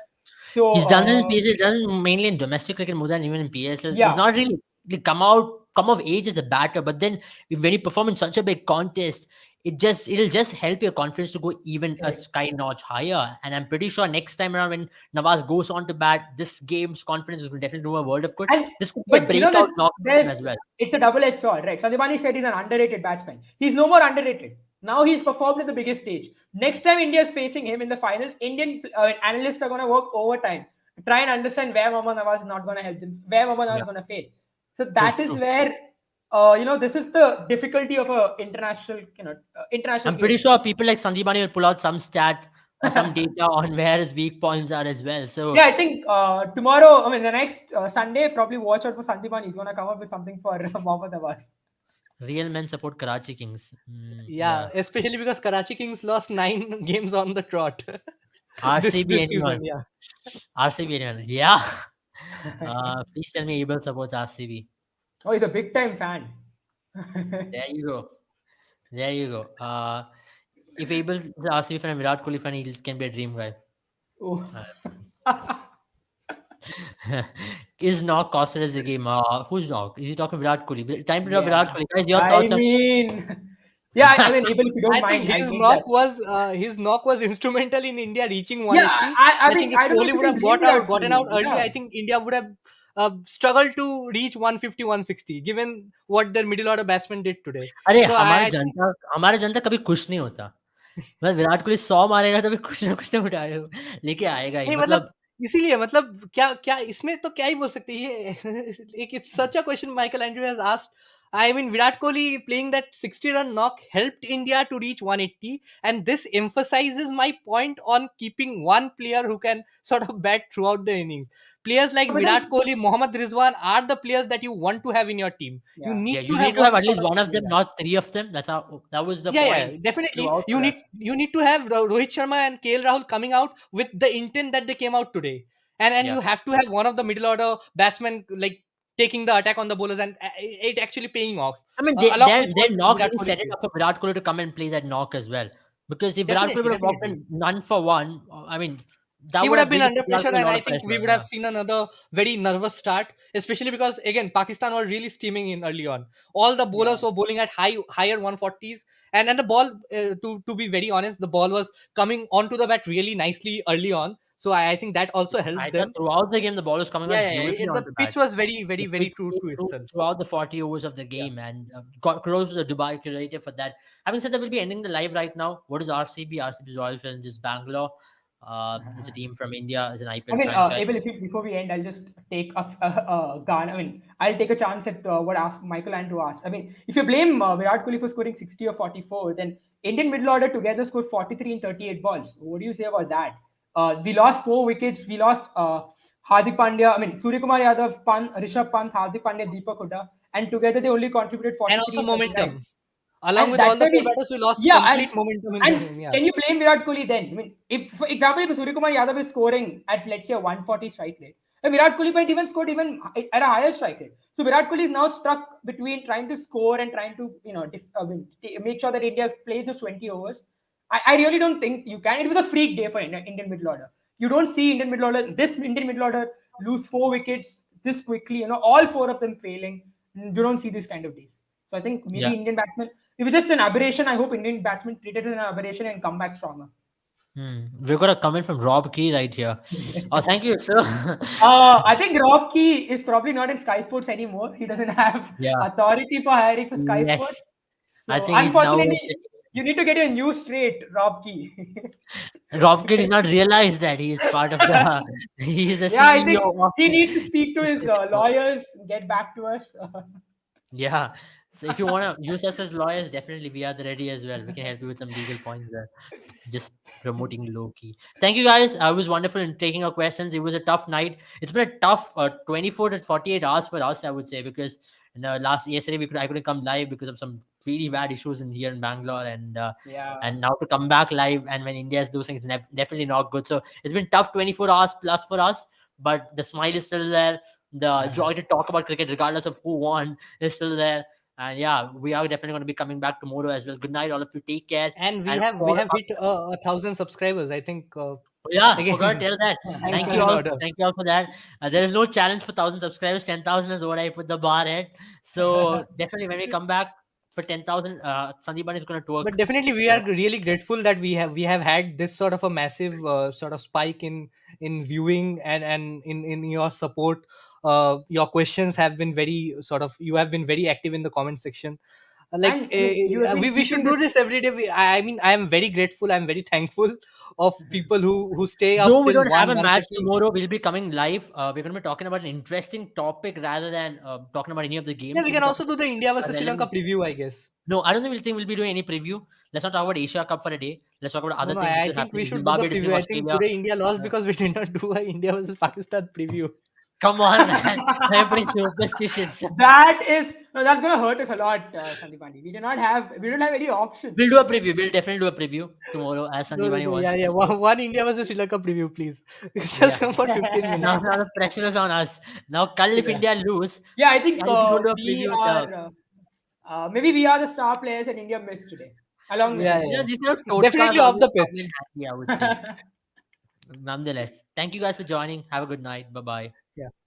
So He's done it in PSL, doesn't mainly in domestic cricket more than even in PSL. He's yeah, not really come of age as a batter, but then when you perform in such a big contest, it'll just help your confidence to go even a correct. sky notch higher. And I'm pretty sure next time around when Nawaz goes on to bat, this game's confidence will definitely do a world of good. And This could be a but breakout knock for him there's as well. it's a double-edged sword, right? Sandipani said he's an underrated batsman. He's no more underrated. Now he's performed at the biggest stage. Next time India is facing him in the finals, Indian analysts are going to work overtime to try and understand where Mohammad Nawaz is not going to help them, where Mohammad Nawaz Yeah, is going to fail. So true, that is true. where this is the difficulty of a international I'm pretty game. sure people like Sandeepani will pull out some stat or some data on where his weak points are as well. So Yeah, I think tomorrow, I mean, the next Sunday, probably watch out for Sandipan. He's going to come up with something for Mohammad Nawaz. real men support Karachi Kings. Yeah, Yeah. especially because Karachi Kings lost 9 games on the trot RCB this anyone. season. Yeah. RCB anyone. Yeah. Please tell me Abel supports RCB. Oh, he's a big time fan. There you go. There you go. If Abel is a RCB fan and Virat Kohli fan, he can be a dream guy. Oh. Uh, is knock costed us the game? Who's knock? Is he talking Virat Kohli? Time to talk Yeah. Virat Kohli. Guys, your I thoughts on mean, yeah, I mean, Abel, if you don't I think mind, I mean, that. his knock was instrumental in India reaching Yeah, 180. I I mean, think if I don't know if Kohli you would can have blame Virat gotten Kohli. out early, Yeah. I think India would have struggled to reach 150, 160, given what their middle order batsmen did today. अरे So I think हमारा जनता कभी खुश नहीं होता। मतलब विराट कोहली 100 मारेगा तो भी कुछ ना कुछ तो उठाए लेके आएगा ही। नहीं मतलब मतलब इसीलिए मतलब क्या क्या इसमें तो क्या ही बोल सकते हैं ये एक it's such a question Michael Andrew has asked I mean, Virat Kohli playing that 60-run knock helped India to reach 180, and this emphasizes my point on keeping one player who can sort of bat throughout the innings. Players like But Virat then, Kohli, Mohammad Rizwan are the players that you want to have in your team. You yeah. yeah, need you to need have to have one at least sort of one of player them, like that. not three of them. That was the Yeah, point definitely. throughout for us. You need to have Rohit Sharma and KL Rahul coming out with the intent that they came out today, and Yeah. you have to have one of the middle order batsmen like taking the attack on the bowlers and it actually paying off I mean, along with their what knock Virat really Kohli set it did. up for Virat Kohli to come and play that knock as well. Because if Virat Kohli Definitely, would have walked definitely. in none for one, I mean, that He would would have have been really under put Virat pressure, Kohli a and lot I of think we pressure. would have seen another very nervous start, especially because again Pakistan were really steaming in early on. All the Yeah. bowlers were bowling at higher 140s, and the ball to be very honest, the ball was coming onto the bat really nicely early on. So I think that also helped I thought them. throughout the game the ball was coming Yeah, on yeah, yeah. beautifully The onto pitch bat. was very, very, The very pitch true came to through itself. throughout the 40 overs of the Yeah. game and got close to the Dubai creative for that. Having said that, we'll be ending the live right now. What is RCB? RCB is Royal Challengers Bangalore. It's a team from India. It's an I IPL mean, franchise. Abel, if you, before we end, I'll just take a gun. I mean, I'll take a chance at what Michael Andrew asked. I mean, if you blame Virat Kohli for scoring 60 or 44, then Indian middle order together scored 43 in 38 balls. What do you say about that? We lost 4 wickets. We lost Hardik Pandya. I mean, Suryakumar Yadav, Rishabh Pant, Hardik Pandya, Deepak Hooda, and together they only contributed And 43 also in 39. momentum. Along And with all that's the why four we, batters, we lost yeah, complete momentum in the and game. Yeah, can you blame Virat Kohli then? I mean, if for example, if Suryakumar Yadav is scoring at let's say a 140 strike rate, then Virat Kohli might even scored even at a higher strike rate. So Virat Kohli is now stuck between trying to score and trying to make sure that India plays those 20 overs. I really don't think you can. It was a freak day for Indian middle order. You don't see Indian middle order lose 4 wickets this quickly. All four of them failing. You don't see this kind of days. So I think maybe Yeah. Indian batsmen, it was just an aberration. I hope Indian batsmen treat it as an aberration and come back stronger. We've got a comment from Rob Key right here. Oh, thank you, sir. I think Rob Key is probably not in Sky Sports anymore. He doesn't have Yeah. authority for hiring for Sky Yes. Sports. I So think he's now. unfortunately, you need to get your news straight, Rob Key. Rob Key did not realize that he is part of the. He is the Yeah, I think CEO of he needs to speak to this his cricket club. lawyers, get back to us. Yeah. So if you want to use us as lawyers, definitely we are the ready as well. We can help you with some legal points there. Just promoting low key. Thank you guys. I was wonderful in taking our questions. It was a tough night. It's been a tough 24 to 48 hours for us, I would say, because last yesterday I couldn't come live because of some really bad issues in here in Bangalore, Yeah. and now to come back live and when India's doing things, definitely not good. So it's been tough 24 hours plus for us, but the smile is still there. The joy to talk about cricket, regardless of who won, is still there. And yeah, we are definitely going to be coming back tomorrow as well. Good night, all of you. Take care. and we And have for we all of have hit 1,000 subscribers. I think yeah, forgot to again, tell that. thanks Thank are you in all. order. Thank you all for that. There is no challenge for 1,000 subscribers. 10,000 is what I put the bar at. So definitely when we come back for 10,000, Sandeepan is going to But work. definitely we are really grateful that we have had this sort of a massive sort of spike in viewing and in your support. Your questions have been very sort of you have been very active in the comment section. Like And I mean, you have been we should keeping do this. this every day. I mean, I am very grateful, I'm very thankful of people who stay up Though we till don't have 1 a match 1:30. tomorrow, we'll be coming live. We're going to be talking about an interesting topic rather than talking about any of the Yeah, games. we We'll be can talking also do the India about versus Sri Lanka relevant. preview, I guess. No, I don't think we'll be doing any preview. Let's not talk about Asia Cup for a day. Let's talk about No, other no, things which I is think we happening. should do the Zimbabwe defeating preview. I think Australia. today India lost Uh, because we did not do a India versus Pakistan preview. Come on, man. I'm pretty superstitious. That is no, that's gonna hurt us a lot, Sandipani. We don't have any options. We'll do a preview. We'll definitely do a preview tomorrow, as Sandeepani wants Yeah, yeah. us to. One India versus Sri Lanka preview, please. Just Yeah. come for 15 Now, minutes. now the pressure is on us. Now, Kal, if Yeah, India lose, Yeah, I think if you don't do a we preview with the, are maybe we are the star players and India missed today, along with yeah, India. these are yeah. totkas Definitely off always the come in pitch. handy, I would say. Nonetheless, thank you guys for joining. Have a good night. Bye bye. Yeah.